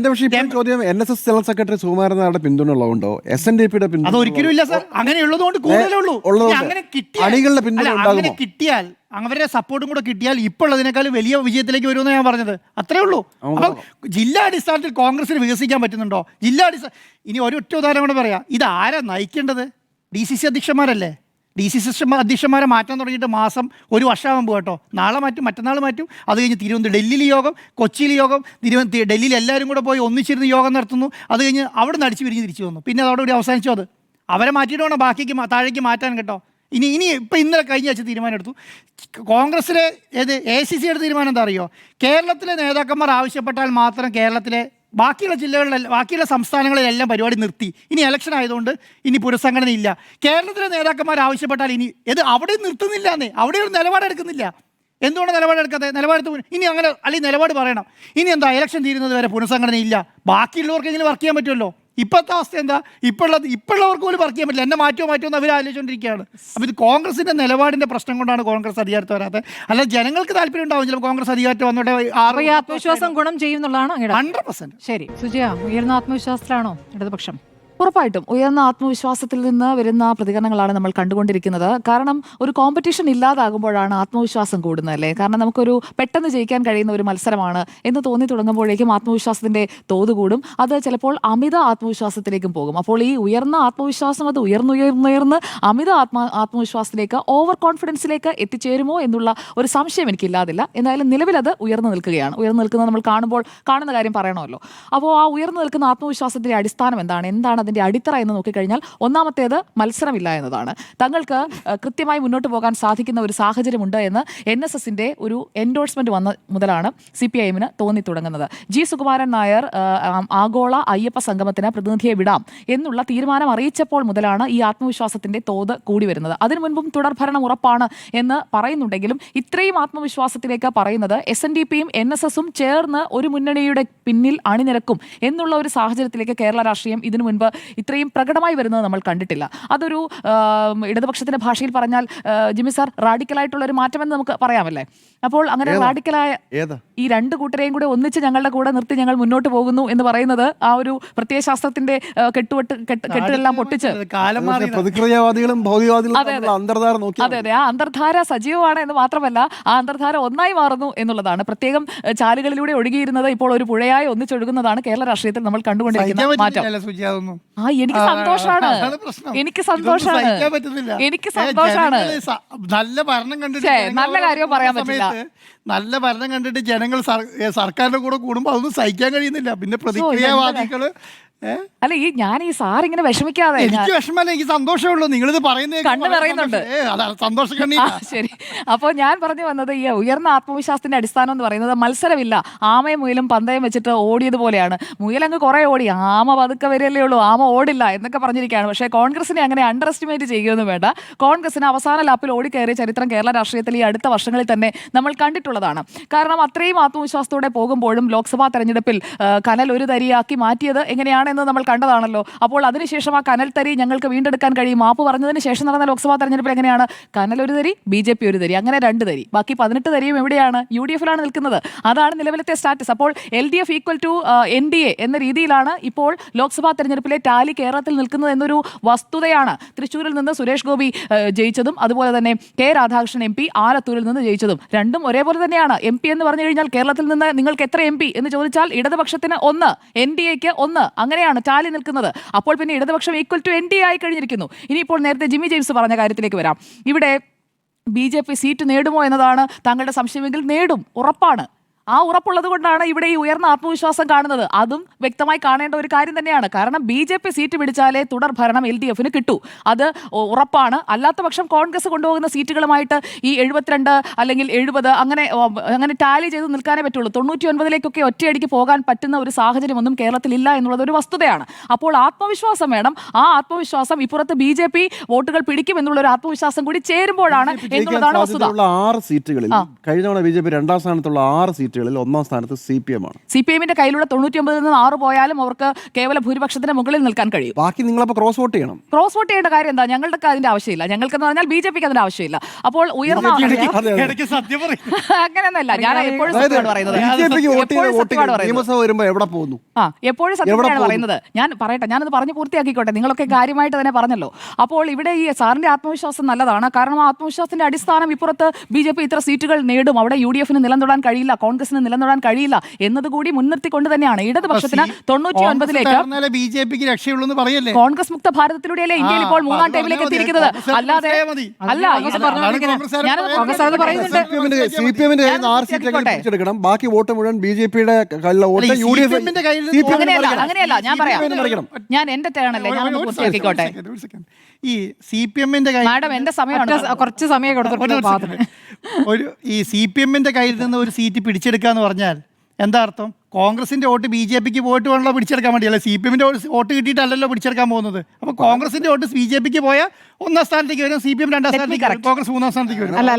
ചോദ്യം, NSS ജനറൽ സെക്രട്ടറി സുകുമാരൻ നായരുടെ പിന്തുണ ഉള്ളതുകൊണ്ടോ SNDP-യുടെ പിന്തുണ? അതൊരിക്കലും ഇല്ല സാർ. അങ്ങനെയുള്ളതുകൊണ്ട് കൂടുതലേ ഉള്ളൂ. അങ്ങനെ കിട്ടിയാൽ അവരുടെ സപ്പോർട്ടും കൂടെ കിട്ടിയാൽ ഇപ്പോൾ ഉള്ളതിനേക്കാളും വലിയ വിജയത്തിലേക്ക് വരുമെന്ന് ഞാൻ പറഞ്ഞത്. അത്രേ ഉള്ളൂ. അപ്പം ജില്ലാ അടിസ്ഥാനത്തിൽ കോൺഗ്രസിന് വികസിക്കാൻ പറ്റുന്നുണ്ടോ? ഇനി ഒരൊറ്റ ഉദാഹരണം കൂടെ പറയാം. ഇത് ആരാ നയിക്കേണ്ടത്? DCC അധ്യക്ഷന്മാരല്ലേ. DCC അധ്യക്ഷന്മാരെ മാറ്റാൻ തുടങ്ങിയിട്ട് ഒരു വർഷമാകുമ്പോൾ കേട്ടോ. നാളെ മാറ്റും, മറ്റന്നാൾ മാറ്റും. അത് കഴിഞ്ഞ് ഡൽഹിയിൽ യോഗം, കൊച്ചിയിൽ യോഗം, ഡൽഹിയിൽ എല്ലാവരും കൂടെ പോയി ഒന്നിച്ചിരുന്ന് യോഗം നടത്തുന്നു. അത് കഴിഞ്ഞ് അവിടെ നിന്ന് അടിച്ച് പിരിഞ്ഞ് തിരിച്ചു വന്നു. പിന്നെ അതോടുകൂടി അവസാനിച്ചു. അത് അവരെ മാറ്റിയിട്ട് വേണം താഴേക്ക് മാറ്റാൻ കേട്ടോ. ഇനി ഇന്നലെ കഴിഞ്ഞ ആഴ്ച തീരുമാനം എടുത്തു. കോൺഗ്രസിലെ ACC എടുത്ത തീരുമാനം എന്താ അറിയോ, കേരളത്തിലെ നേതാക്കന്മാർ ആവശ്യപ്പെട്ടാൽ മാത്രം കേരളത്തിലെ ബാക്കിയുള്ള സംസ്ഥാനങ്ങളിലെല്ലാം പരിപാടി നിർത്തി. ഇനി ഇലക്ഷൻ ആയതുകൊണ്ട് ഇനി പുനഃസംഘടന ഇല്ല. കേരളത്തിലെ നേതാക്കന്മാർ ആവശ്യപ്പെട്ടാൽ അവിടെ നിർത്തുന്നില്ല, അവിടെ ഒരു നിലപാടെടുക്കുന്നില്ല. എന്തുകൊണ്ട് നിലപാടെടുക്കാതെ? ഇനി അങ്ങനെ അല്ലെങ്കിൽ നിലപാട് പറയണം. ഇനി എന്താ, ഇലക്ഷൻ തീരുന്നത് വരെ പുനഃസംഘടന ഇല്ല, ബാക്കിയുള്ളവർക്കെങ്കിലും വർക്ക് ചെയ്യാൻ പറ്റുമല്ലോ. ഇപ്പോഴത്തെ അവസ്ഥ എന്താ? ഇപ്പോഴുള്ളവർക്ക് പോലും വർക്ക് ചെയ്യാൻ പറ്റില്ല. എന്നെ മാറ്റുമോ എന്ന് അവർ ആലോചിച്ചുകൊണ്ടിരിക്കുകയാണ്. അപ്പോൾ ഇത് കോൺഗ്രസിൻ്റെ നിലപാടിൻ്റെ പ്രശ്നം കൊണ്ടാണ് കോൺഗ്രസ് അധികാരത്തിൽ വരാത്തത്. അല്ല, ജനങ്ങൾക്ക് താല്പര്യം ഉണ്ടാവും ചിലപ്പോൾ കോൺഗ്രസ് അധികാരത്തിൽ വന്നോട്ടെ. അപ്പൊ ഈ ആത്മവിശ്വാസം ഗുണം ചെയ്യുന്നുള്ളതാണ് 100%. ശരി. സുജയ, ഉയർന്ന ആത്മവിശ്വാസത്തിലാണോ ഇടതുപക്ഷം? ഉറപ്പായിട്ടും ഉയർന്ന ആത്മവിശ്വാസത്തിൽ നിന്ന് വരുന്ന പ്രതികരണങ്ങളാണ് നമ്മൾ കണ്ടുകൊണ്ടിരിക്കുന്നത്. കാരണം ഒരു കോമ്പറ്റീഷൻ ഇല്ലാതാകുമ്പോഴാണ് ആത്മവിശ്വാസം കൂടുന്നത്, അല്ലേ? കാരണം നമുക്കൊരു പെട്ടെന്ന് ജയിക്കാൻ കഴിയുന്ന ഒരു മത്സരമാണ് എന്ന് തോന്നി തുടങ്ങുമ്പോഴേക്കും ആത്മവിശ്വാസത്തിന്റെ തോത് കൂടും. അത് ചിലപ്പോൾ അമിത ആത്മവിശ്വാസത്തിലേക്കും പോകും. അപ്പോൾ ഈ ഉയർന്ന ആത്മവിശ്വാസം അത് ഉയർന്നുയർന്ന് അമിത ആത്മവിശ്വാസത്തിലേക്ക്, ഓവർ കോൺഫിഡൻസിലേക്ക് എത്തിച്ചേരുമോ എന്നുള്ള ഒരു സംശയം എനിക്കില്ലാതില്ല. എന്തായാലും നിലവിൽ അത് ഉയർന്നു നിൽക്കുകയാണ്. ഉയർന്നു നിൽക്കുന്നത് നമ്മൾ കാണുന്ന കാര്യം പറയണമല്ലോ. അപ്പോൾ ആ ഉയർന്നു നിൽക്കുന്ന ആത്മവിശ്വാസത്തിന്റെ അടിസ്ഥാനം എന്താണ് അതിന്റെ അടിത്തറ എന്ന് നോക്കിക്കഴിഞ്ഞാൽ ഒന്നാമത്തേത് മത്സരമില്ല എന്നതാണ്. തങ്ങൾക്ക് കൃത്യമായി മുന്നോട്ട് പോകാൻ സാധിക്കുന്ന ഒരു സാഹചര്യമുണ്ട് എന്ന് NSSന്റെ ഒരു എൻഡോഴ്സ്മെന്റ് വന്ന മുതലാണ് CPIMന് തോന്നി തുടങ്ങുന്നത്. G. സുകുമാരൻ നായർ ആഗോള അയ്യപ്പ സംഗമത്തിന് പ്രതിനിധിയെ വിടാം എന്നുള്ള തീരുമാനം അറിയിച്ചപ്പോൾ മുതലാണ് ഈ ആത്മവിശ്വാസത്തിന്റെ തോത് കൂടി വരുന്നത്. അതിനു മുൻപും തുടർഭരണം ഉറപ്പാണ് എന്ന് പറയുന്നുണ്ടെങ്കിലും ഇത്രയും ആത്മവിശ്വാസത്തിലേക്ക് പറയുന്നത് SNDPയും NSSും ചേർന്ന് ഒരു മുന്നണിയുടെ പിന്നിൽ അണിനിരക്കും എന്നുള്ള ഒരു സാഹചര്യത്തിലേക്ക് കേരള രാഷ്ട്രീയം ഇതിനു മുൻപ് ഇത്രയും പ്രകടമായി വരുന്നത് നമ്മൾ കണ്ടിട്ടില്ല. അതൊരു ഇടതുപക്ഷത്തിന്റെ ഭാഷയിൽ പറഞ്ഞാൽ ജിമ്മി സാർ റാഡിക്കലായിട്ടുള്ള ഒരു മാറ്റമെന്ന് നമുക്ക് പറയാമല്ലേ? അപ്പോൾ അങ്ങനെ റാഡിക്കലായ ഈ രണ്ട് കൂട്ടരെയും കൂടെ ഒന്നിച്ച് ഞങ്ങളുടെ കൂടെ നിർത്തി ഞങ്ങൾ മുന്നോട്ട് പോകുന്നു എന്ന് പറയുന്നത് ആ ഒരു പ്രത്യയശാസ്ത്രത്തിന്റെ കെട്ടുകളെല്ലാം പൊട്ടിച്ച് പ്രതിക്രിയാവാദികളും ഭൗതികവാദികളും അതെ ആ അന്തർധാര സജീവമാണ് എന്ന് മാത്രമല്ല ആ അന്തർധാര ഒന്നായി മാറുന്നു എന്നുള്ളതാണ്. പ്രത്യേകം ചാലുകളിലൂടെ ഒഴുകിയിരുന്നത് ഇപ്പോൾ ഒരു പുഴയായി ഒന്നിച്ചൊഴുകുന്നതാണ് കേരള രാഷ്ട്രീയത്തിൽ നമ്മൾ കണ്ടുകൊണ്ടിരിക്കുന്ന മാറ്റം. എനിക്ക് സന്തോഷാണ് നല്ല ഭരണം കണ്ടിട്ട് നല്ല കാര്യം പറയാൻ പറ്റില്ല. നല്ല ഭരണം കണ്ടിട്ട് ജനങ്ങൾ സർക്കാരിന്റെ കൂടെ കൂടുമ്പോൾ അതൊന്നും സഹിക്കാൻ കഴിയുന്നില്ല. പിന്നെ പ്രതിക്രിയാവാദികള് അല്ല ഞാൻ ഈ സാർ ഇങ്ങനെ വിഷമിക്കാതെ. എനിക്ക് വിഷമല്ല, എനിക്ക് സന്തോഷമുള്ളൂ. നിങ്ങളിത് പറയുന്നത് കണ്ണു നിറയുന്നുണ്ട്. സന്തോഷം. ശരി, അപ്പോൾ ഞാൻ പറഞ്ഞു വന്നത് ഈ ഉയർന്ന ആത്മവിശ്വാസത്തിന്റെ അടിസ്ഥാനം എന്ന് പറയുന്നത് മത്സരമില്ല. ആമയും മുയലും പന്തയം വെച്ചിട്ട് ഓടിയതുപോലെയാണ്. മുയലങ്ങ് കുറെ ഓടി, ആമ പതുക്കെ വരികയല്ലേ ഉള്ളൂ, ആമ ഓടില്ല എന്നൊക്കെ പറഞ്ഞിരിക്കുകയാണ്. പക്ഷേ കോൺഗ്രസിനെ അങ്ങനെ അണ്ടർ എസ്റ്റിമേറ്റ് ചെയ്യുകയൊന്നും വേണ്ട. കോൺഗ്രസിന് അവസാന ലാപ്പിൽ ഓടിക്കയറിയ ചരിത്രം കേരള രാഷ്ട്രീയത്തിൽ ഈ അടുത്ത വർഷങ്ങളിൽ തന്നെ നമ്മൾ കണ്ടിട്ടുള്ളതാണ്. കാരണം അത്രയും ആത്മവിശ്വാസത്തോടെ പോകുമ്പോഴും ലോക്സഭാ തെരഞ്ഞെടുപ്പിൽ കനൽ ഒരു തരിയാക്കി മാറ്റിയത് എങ്ങനെയാണ് എന്ന് നമ്മൾ കണ്ടതാണല്ലോ. അപ്പോൾ അതിനുശേഷം ആ കനൽ തരി ഞങ്ങൾക്ക് വീണ്ടെടുക്കാൻ കഴിയും. മാപ്പ് പറഞ്ഞതിന് ശേഷം നടന്ന ലോക്സഭാ തെരഞ്ഞെടുപ്പിൽ എങ്ങനെയാണ്? കനൽ ഒരു തരി, BJP ഒരു തരി, അങ്ങനെ 2 തരി. ബാക്കി 18 തരിയും എവിടെയാണ്? UDFിലാണ് നിൽക്കുന്നത്. അതാണ് നിലവിലത്തെ സ്റ്റാറ്റസ്. അപ്പോൾ LDF ഈക്വൽ ടു NDA എന്ന രീതിയിലാണ് ഇപ്പോൾ ലോക്സഭാ തെരഞ്ഞെടുപ്പിലെ ടാലി കേരളത്തിൽ നിൽക്കുന്നത് എന്നൊരു വസ്തുതയാണ്. തൃശ്ശൂരിൽ നിന്ന് സുരേഷ് ഗോപി ജയിച്ചതും അതുപോലെ തന്നെ K. രാധാകൃഷ്ണൻ MP ആലത്തൂരിൽ നിന്ന് ജയിച്ചതും രണ്ടും ഒരേപോലെ തന്നെയാണ്. MP എന്ന് പറഞ്ഞു കഴിഞ്ഞാൽ കേരളത്തിൽ നിന്ന് നിങ്ങൾക്ക് എത്ര MP എന്ന് ചോദിച്ചാൽ ഇടതുപക്ഷത്തിന് 1, NDAക്ക് 1, അങ്ങനെയാണ് ടാലി നിൽക്കുന്നത്. അപ്പോൾ പിന്നെ ഇടതുപക്ഷം ഈക്വൽ ടു NDA ആയി കഴിഞ്ഞിരിക്കുന്നു. ഇനിയിപ്പോൾ നേരത്തെ ജിമ്മി ജെയിംസ് പറഞ്ഞ കാര്യത്തിലേക്ക് വരാം. ഇവിടെ BJP സീറ്റ് നേടുമോ എന്നതാണ് താങ്കളുടെ സംശയമെങ്കിൽ നേടും, ഉറപ്പാണ്. ആ ഉറപ്പുള്ളത് കൊണ്ടാണ് ഇവിടെ ഈ ഉയർന്ന ആത്മവിശ്വാസം കാണുന്നത്. അതും വ്യക്തമായി കാണേണ്ട ഒരു കാര്യം തന്നെയാണ്. കാരണം BJP സീറ്റ് പിടിച്ചാലേ തുടർ ഭരണം LDFന് കിട്ടൂ, അത് ഉറപ്പാണ്. അല്ലാത്ത പക്ഷം കോൺഗ്രസ് കൊണ്ടുപോകുന്ന സീറ്റുകളുമായിട്ട് ഈ 72 അല്ലെങ്കിൽ 70 അങ്ങനെ ടാലി ചെയ്ത് നിൽക്കാനേ പറ്റുള്ളൂ. 99ലേക്കൊക്കെ ഒറ്റയടിക്ക് പോകാൻ പറ്റുന്ന ഒരു സാഹചര്യമൊന്നും കേരളത്തിലില്ല എന്നുള്ളത് ഒരു വസ്തുതയാണ്. അപ്പോൾ ആത്മവിശ്വാസം വേണം. ആ ആത്മവിശ്വാസം ഇപ്പുറത്ത് BJP വോട്ടുകൾ പിടിക്കും എന്നുള്ള ഒരു ആത്മവിശ്വാസം കൂടി ചേരുമ്പോഴാണ് എന്നുള്ളതാണ് വസ്തുത. 6 സീറ്റുകളിൽ കഴിഞ്ഞ തവണ BJP 2ാം സ്ഥാനത്തുള്ള 6 സീറ്റുകളിൽ 1ാം സ്ഥാനത്ത് CPM ആണ്. CPMന്റെ കയ്യിലുള്ള 99 നിന്ന് 6 പോയാലും അവർക്ക് കേവല ഭൂരിപക്ഷത്തിന് മുകളിൽ നിൽക്കാൻ കഴിയും. ബാക്കി നിങ്ങളപ്പോൾ ക്രോസ് വോട്ട് ചെയ്യണം. ക്രോസ് വോട്ട് ചെയ്യേണ്ട കാര്യം എന്താ? ഞങ്ങൾക്ക് അതിന്റെ ആവശ്യമില്ല. ഞങ്ങൾക്കെന്ന് പറഞ്ഞാൽ BJPക്ക് അതിന്റെ ആവശ്യമില്ല. അപ്പോൾ ഉയർന്ന അങ്ങനെയൊന്നല്ല, ഞാൻ എപ്പോഴും പറയുന്നത് നിയമസഭ വരുമ്പോൾ എവിടെ പോകുന്നു? എപ്പോഴും സത്യമാണ് പറയുന്നത്. ഞാൻ പറയട്ടെ, ഞാനത് പറഞ്ഞു പൂർത്തിയാക്കിക്കോട്ടെ. നിങ്ങളൊക്കെ കാര്യമായിട്ട് തന്നെ പറഞ്ഞല്ലോ. അപ്പോൾ ഇവിടെ ഈ സാറിന്റെ ആത്മവിശ്വാസം നല്ലതാണ്. കാരണം ആ ആത്മവിശ്വാസത്തിന്റെ അടിസ്ഥാനം ഇപ്പുറത്ത് BJP ഇത്ര സീറ്റുകൾ നേടും, അവിടെ UDFന് നിലം തൊടാൻ കഴിയില്ല, കോൺഗ്രസിന് നിലം തൊടാൻ കഴിയില്ല എന്നതുകൂടി മുൻനിർത്തിക്കൊണ്ട് തന്നെയാണ് ഇടതുപക്ഷത്തിന് 99ലേക്ക് BJPക്ക് രക്ഷയുള്ളൂ പറയല്ലേ. കോൺഗ്രസ് മുക്ത ഭാരതത്തിലൂടെയല്ലേ ഇന്ത്യയിൽ ഇപ്പോൾ 3ാം ടൈമിലേക്ക് എത്തിയിരിക്കുന്നത്. അല്ലാതെ ബാക്കി വോട്ട് മുഴുവൻ BJPയുടെ അങ്ങനെയല്ല. ഞാൻ പറയാം, ഞാൻ എന്റെ ടേണല്ലേ, ഞാനൊന്ന് പൂർത്തിയാക്കിക്കോട്ടെ. ഈ CPMന്റെ മാഡം എന്റെ സമയമാണ്, കുറച്ച് സമയം കൊടുത്തിട്ടുണ്ട്. ഈ CPMന്റെ കയ്യിൽ നിന്ന് ഒരു സീറ്റ് പിടിച്ചെടുക്കുക എന്ന് പറഞ്ഞാൽ എന്താ അർത്ഥം? കോൺഗ്രസിന്റെ വോട്ട് BJPക്ക് പോയിട്ട് വേണമല്ലോ പിടിച്ചെടുക്കാൻ വേണ്ടി, അല്ലെ CPM-ന്റെ വോട്ട് കിട്ടിയിട്ടല്ലല്ലോ പിടിച്ചെടുക്കാൻ പോകുന്നത്. അപ്പോൾ കോൺഗ്രസിന്റെ വോട്ട് BJPക്ക് പോയാൽ 1ാം സ്ഥാനത്തേക്ക് വരും, CPM 2ാം സ്ഥാനത്തേക്ക് വരും, കോൺഗ്രസ് 3ാം സ്ഥാനത്തേക്ക് വരും. അല്ല,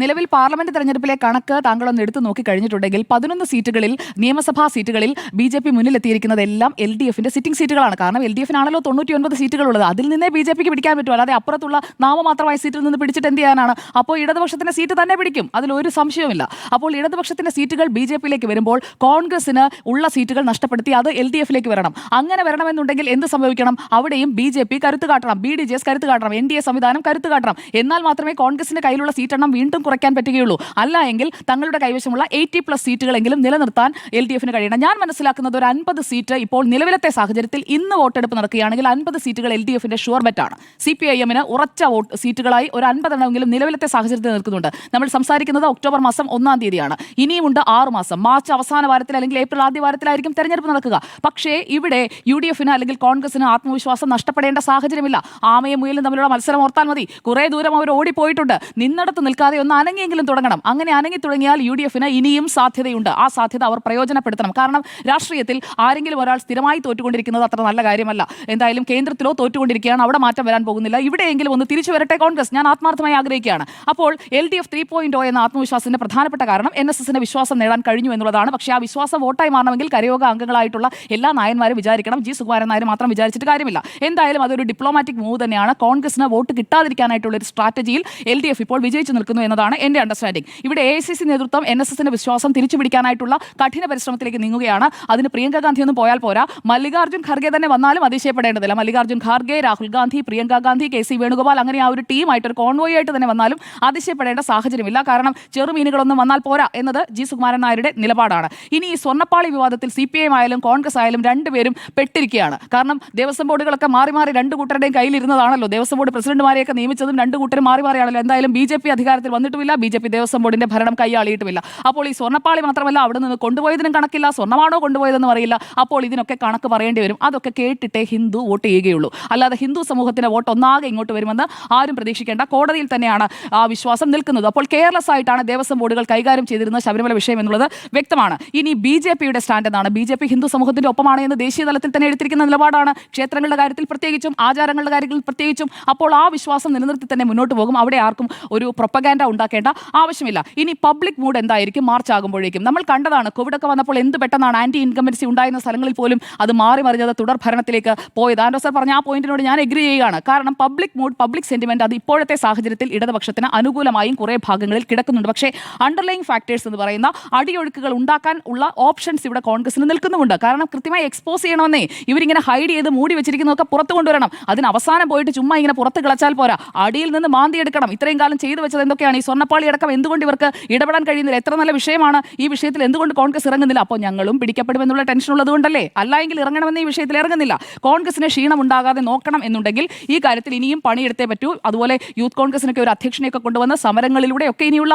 നിലവിൽ പാർലമെന്റ് തെരഞ്ഞെടുപ്പിലെ കണക്ക് താങ്കളൊന്ന് എടുത്തു നോക്കി കഴിഞ്ഞിട്ടുണ്ടെങ്കിൽ 11 സീറ്റുകളിൽ, നിയമസഭാ സീറ്റുകളിൽ BJP മുന്നിലെത്തിയിരിക്കുന്നതെല്ലാം LDF-ന്റെ സിറ്റിംഗ് സീറ്റുകളാണ്. കാരണം LDF-നാണല്ലോ 99 സീറ്റുകളുള്ളത്. അതിൽ നിന്നേ BJPക്ക് പിടിക്കാൻ പറ്റും. അല്ലാതെ അപ്പുറത്തുള്ള നാമമാത്രമായ സീറ്റിൽ നിന്ന് പിടിച്ചിട്ട് എന്ത് ചെയ്യാനാണ്? അപ്പോൾ ഇടതുപക്ഷത്തിന്റെ സീറ്റ് തന്നെ പിടിക്കും, അതിലൊരു സംശയവുമില്ല. അപ്പോൾ ഇടതുപക്ഷത്തിന്റെ സീറ്റുകൾ BJP-യിലേക്ക് വരുമ്പോൾ കോൺഗ്രസിന് ഉള്ള സീറ്റുകൾ നഷ്ടപ്പെടുത്തി അത് LDF-ലേക്ക് വരണം. അങ്ങനെ വരണമെന്നുണ്ടെങ്കിൽ എന്ത് സംഭവിക്കണം? അവിടെയും BJP കരുത്ത് കാട്ടണം, BDJS കരുത്ത് കാട്ടണം, NDA സംവിധാനം കരുത്ത് കാട്ടണം. എന്നാൽ മാത്രമേ കോൺഗ്രസിന്റെ കയ്യിലുള്ള സീറ്റെണ്ണം വീണ്ടും കുറയ്ക്കാൻ പറ്റുകയുള്ളൂ. അല്ല എങ്കിൽ തങ്ങളുടെ കൈവശമുള്ള 80+ സീറ്റുകളെങ്കിലും നിലനിർത്താൻ LDF-ന് കഴിയണം. ഞാൻ മനസ്സിലാക്കുന്നത് ഒരു 50 സീറ്റ് ഇപ്പോൾ നിലവിലത്തെ സാഹചര്യത്തിൽ ഇന്ന് വോട്ടെടുപ്പ് നടക്കുകയാണെങ്കിൽ 50 സീറ്റുകൾ LDF-ന്റെ ഷുവർ ബെറ്റാണ്. CPIM-ന് ഉറച്ച സീറ്റുകളായി ഒരു 50 എണ്ണമെങ്കിലും നിലവിലത്തെ സാഹചര്യത്തിൽ നിൽക്കുന്നുണ്ട്. നമ്മൾ സംസാരിക്കുന്നത് ഒക്ടോബർ മാസം 1-ാം തീയതിയാണ്. ഇനിയുമുണ്ട് 6 മാസം. മാർച്ച് അവസാന വാരത്തിൽ അല്ലെങ്കിൽ ഏപ്രിൽ ആദ്യ വാരത്തിലായിരിക്കും തെരഞ്ഞെടുപ്പ് നടക്കുക. പക്ഷേ ഇവിടെ UDF-ന് അല്ലെങ്കിൽ കോൺഗ്രസിന് ആത്മവിശ്വാസം നഷ്ടപ്പെടേണ്ട സാഹചര്യമില്ല. ആമയും മുയലും തമ്മിലുള്ള മത്സരം ഓർത്താൽ മതി. കുറേ ദൂരം അവർ ഓടിപ്പോയിട്ടുണ്ട്. നിന്നിടത്ത് നിൽക്കാതെ ഒന്ന് അനങ്ങിയെങ്കിലും തുടങ്ങണം. അങ്ങനെ അനങ്ങി തുടങ്ങിയാൽ UDF-ന് ഇനിയും സാധ്യതയുണ്ട്. ആ സാധ്യത അവർ പ്രയോജനപ്പെടുത്തണം. കാരണം രാഷ്ട്രീയത്തിൽ ആരെങ്കിലും ഒരാൾ സ്ഥിരമായി തോറ്റുകൊണ്ടിരിക്കുന്നത് അത്ര നല്ല കാര്യമല്ല. എന്തായാലും കേന്ദ്രത്തിലോ തോറ്റുകൊണ്ടിരിക്കുകയാണ്, അവിടെ മാറ്റം വരാൻ പോകുന്നില്ല. ഇവിടെയെങ്കിലും ഒന്ന് തിരിച്ചു വരട്ടെ കോൺഗ്രസ്, ഞാൻ ആത്മാർത്ഥമായി ആഗ്രഹിക്കുകയാണ്. അപ്പോൾ LDF 3.0 എന്ന ആത്മവിശ്വാസത്തിന്റെ പ്രധാനപ്പെട്ട കാരണം NSS-ന് വിശ്വാസം നേടാൻ കഴിഞ്ഞു എന്നുള്ളതാണ്. പക്ഷേ ആ വിശ്വാസം വോട്ടായി മാറണമെങ്കിൽ കരയോഗ അംഗങ്ങളായിട്ടുള്ള എല്ലാ നായന്മാരും വിചാരിക്കണം. G. സുകുമാരൻ നായർ മാത്രം വിചാരിച്ചിട്ട് കാര്യമില്ല. എന്തായാലും അതൊരു ഡിപ്ലോമാറ്റിക് മൂവ് തന്നെയാണ്. കോൺഗ്രസിന് വോട്ട് കിട്ടാതിരിക്കാനായിട്ടുള്ള ഒരു സ്ട്രാറ്റജിയിൽ LDF ഇപ്പോൾ വിജയിച്ചു നിൽക്കുന്നു എന്നതാണ് എൻ്റെ അണ്ടർസ്റ്റാൻഡിംഗ്. ഇവിടെ AICC നേതൃത്വം NSS-ന്റെ വിശ്വാസം തിരിച്ചു പിടിക്കാനായിട്ടുള്ള കഠിന പരിശ്രമത്തിലേക്ക് നീങ്ങുകയാണ്. അതിന് പ്രിയങ്ക ഗാന്ധി ഒന്നും പോയാൽ പോരാ, മല്ലികാർജ്ജുൻ ഖർഗെ തന്നെ വന്നാലും അതിശയപ്പെടേണ്ടതില്ല. മല്ലികാർജ്ജുൻ ഖാർഗെ, രാഹുൽ ഗാന്ധി, പ്രിയങ്ക ഗാന്ധി, KC വേണുഗോപാൽ, അങ്ങനെ ആ ഒരു ടീമായിട്ട് ഒരു കോൺവോയ് ആയിട്ട് തന്നെ വന്നാലും അതിശയപ്പെടേണ്ട സാഹചര്യമില്ല. കാരണം ചെറുമീനുകളൊന്നും വന്നാൽ പോരാ എന്നത് G. സുകുമാരൻ നായരുടെ നിലപാടാണ്. ഇനി ഈ സ്വർണ്ണപ്പാളി വിവാദത്തിൽ CPIM ആയാലും കോൺഗ്രസ് ആയാലും രണ്ടുപേരും പെട്ടിരിക്കുകയാണ്. കാരണം ദേവസ്വം ബോർഡുകളൊക്കെ മാറി മാറി രണ്ടു കൂട്ടരുടെയും കയ്യിലിരുന്നതാണല്ലോ. ദേവസ്വം ബോർഡ് പ്രസിഡന്റുമാരെയൊക്കെ നിയമിച്ചതും രണ്ടു കൂട്ടരും മാറി മാറിയാണല്ലോ. എന്തായാലും BJP അധികാരത്തിൽ വന്നിട്ടുമില്ല, BJP ദേവസ്വം ബോർഡിന്റെ ഭരണം കൈയാളിയിട്ടുമില്ല. അപ്പോൾ ഈ സ്വർണ്ണപ്പാളി മാത്രമല്ല, അവിടെ നിന്ന് കൊണ്ടുപോയതിനും കണക്കില്ല, സ്വർണ്ണമാണോ കൊണ്ടുപോയതെന്ന് അറിയില്ല. അപ്പോൾ ഇതിനൊക്കെ കണക്ക് പറയേണ്ടി വരും. അതൊക്കെ കേട്ടിട്ടേ ഹിന്ദു വോട്ട് ചെയ്യുകയുള്ളൂ. അല്ലാതെ ഹിന്ദു സമൂഹത്തിന്റെ വോട്ട് ഒന്നാകെ ഇങ്ങോട്ട് വരുമെന്ന് ആരും പ്രതീക്ഷിക്കേണ്ട. കോടതിയിൽ തന്നെയാണ് ആ വിശ്വാസം നിൽക്കുന്നത്. അപ്പോൾ കെയർലെസ് ആയിട്ടാണ് ദേവസ്വം ബോർഡുകൾ കൈകാര്യം ചെയ്തിരുന്ന ശബരിമല വിഷയം എന്നുള്ളത് വ്യക്തമാണ്. ഇനി BJP-യുടെ സ്റ്റാൻഡ് എന്താണ്? BJP ഹിന്ദു സമൂഹത്തിന്റെ ഒപ്പമാണ് എന്ന് ദേശീയ തലത്തിൽ തന്നെ എടുത്തിരിക്കുന്ന നിലപാടാണ്. ക്ഷേത്രങ്ങളുടെ കാര്യത്തിൽ പ്രത്യേകിച്ചും, ആചാരങ്ങളുടെ കാര്യത്തിൽ പ്രത്യേകിച്ചും. അപ്പോൾ ആ വിശ്വാസം നിലനിർത്തി തന്നെ മുന്നോട്ട് പോകും. അവിടെ ആർക്കും ഒരു പ്രൊപ്പഗാൻഡ ഉണ്ടാക്കേണ്ട ആവശ്യമില്ല. ഇനി പബ്ലിക് മൂഡ് എന്തായിരിക്കും മാർച്ച് ആകുമ്പോഴേക്കും? നമ്മൾ കണ്ടതാണ്, കോവിഡൊക്കെ വന്നപ്പോൾ എന്ത് പെട്ടെന്നാണ് ആന്റി ഇൻകംബൻസി ഉണ്ടായിരുന്ന സ്ഥലങ്ങളിൽ പോലും അത് മാറി മറിഞ്ഞത് തുടർ ഭരണത്തിലേക്ക് പോയത്. ആൻഡോ സർ പറഞ്ഞ ആ പോയിന്റിനോട് ഞാൻ എഗ്രി ചെയ്യുകയാണ്. കാരണം പബ്ലിക് മൂഡ്, പബ്ലിക് സെന്റിമെന്റ് അത് ഇപ്പോഴത്തെ സാഹചര്യത്തിൽ ഇടതുപക്ഷത്തിന് അനുകൂലമായും കുറേ ഭാഗങ്ങളിൽ കിടക്കുന്നുണ്ട്. പക്ഷേ അണ്ടർലൈങ് ഫാക്ടേഴ്സ് എന്ന് പറയുന്ന അടിയൊഴുക്കുകൾ ഉണ്ടാക്കാൻ ഉള്ള ഓപ്ഷൻസ് ഇവിടെ കോൺഗ്രസിന് നിൽക്കുന്നുമുണ്ട്. കാരണം കൃത്യമായി എക്സ്പോസ് ചെയ്യണമെന്നേ. ഇവരിങ്ങനെ ഹൈഡ് ചെയ്ത് മൂടി വെച്ചിരിക്കുന്നതൊക്കെ പുറത്തു കൊണ്ടുവരണം. അതിന് അവസാനം പോയിട്ട് ചുമ്മാ ഇങ്ങനെ പുറത്ത് കിളച്ചാൽ പോരാ, അടിയിൽ നിന്ന് മാന്തിയെടുക്കണം. ഇത്രയും കാലം ചെയ്തു വെച്ചത് എന്തൊക്കെയാണ്? ഈ സ്വർണ്ണപ്പാളി അടക്കം എന്തുകൊണ്ട് ഇവർക്ക് ഇടപെടാൻ കഴിയുന്നില്ല? എത്ര നല്ല വിഷയമാണ്. ഈ വിഷയത്തിൽ എന്തുകൊണ്ട് കോൺഗ്രസ് ഇറങ്ങുന്നില്ല? അപ്പോൾ ഞങ്ങളും പിടിക്കപ്പെടുമെന്നുള്ള ടെൻഷൻ ഉള്ളതുകൊണ്ടല്ലേ? അല്ലായെങ്കിൽ ഇറങ്ങണമെന്ന് ഈ വിഷയത്തിൽ ഇറങ്ങുന്നില്ല. കോൺഗ്രസിന് ക്ഷീണം ഉണ്ടാകാതെ നോക്കണം എന്നുണ്ടെങ്കിൽ ഈ കാര്യത്തിൽ ഇനിയും പണിയെടുത്തേ പറ്റൂ. അതുപോലെ യൂത്ത് കോൺഗ്രസിനൊക്കെ ഒരു അധ്യക്ഷനെയൊക്കെ കൊണ്ടുവന്ന് സമരങ്ങളിലൂടെ ഒക്കെ ഇനിയുള്ള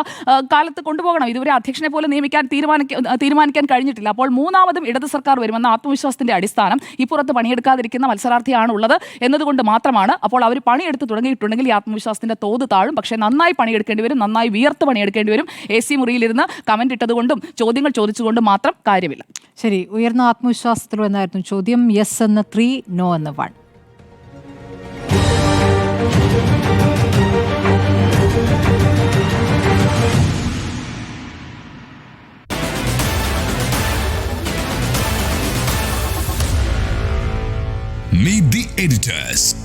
കാലത്ത് കൊണ്ടുപോകണം. ഇതുവരെ അധ്യക്ഷനെ പോലെ നിയമിക്കാൻ തീരുമാനിക്കാൻ കഴിഞ്ഞിട്ടില്ല. അപ്പോൾ മൂന്നാമതും ഇടത് സർക്കാർ വരുമെന്ന ആത്മവിശ്വാസത്തിന്റെ അടിസ്ഥാനം ഇപ്പുറത്ത് പണിയെടുക്കാതിരിക്കുന്ന മത്സരാർത്ഥിയാണ് ഉള്ളത് എന്നതുകൊണ്ട് മാത്രമാണ്. അപ്പോൾ അവർ പണിയെടുത്ത് തുടങ്ങിയിട്ടുണ്ടെങ്കിൽ ഈ ആത്മവിശ്വാസത്തിന്റെ തോത് താഴും. പക്ഷേ നന്നായി പണിയെടുക്കേണ്ടി വരും, നന്നായി വിയർത്ത് പണിയെടുക്കേണ്ടി വരും. AC മുറിയിലിരുന്ന് കമന്റ് ഇട്ടതുകൊണ്ടും ചോദ്യങ്ങൾ ചോദിച്ചുകൊണ്ടും മാത്രം കാര്യമില്ല. ശരി, ഉയർന്ന ആത്മവിശ്വാസത്തിലോ എന്നായിരുന്നു ചോദ്യം. യെസ് എന്ന് 3, നോ എന്ന് 1. Meet the editors.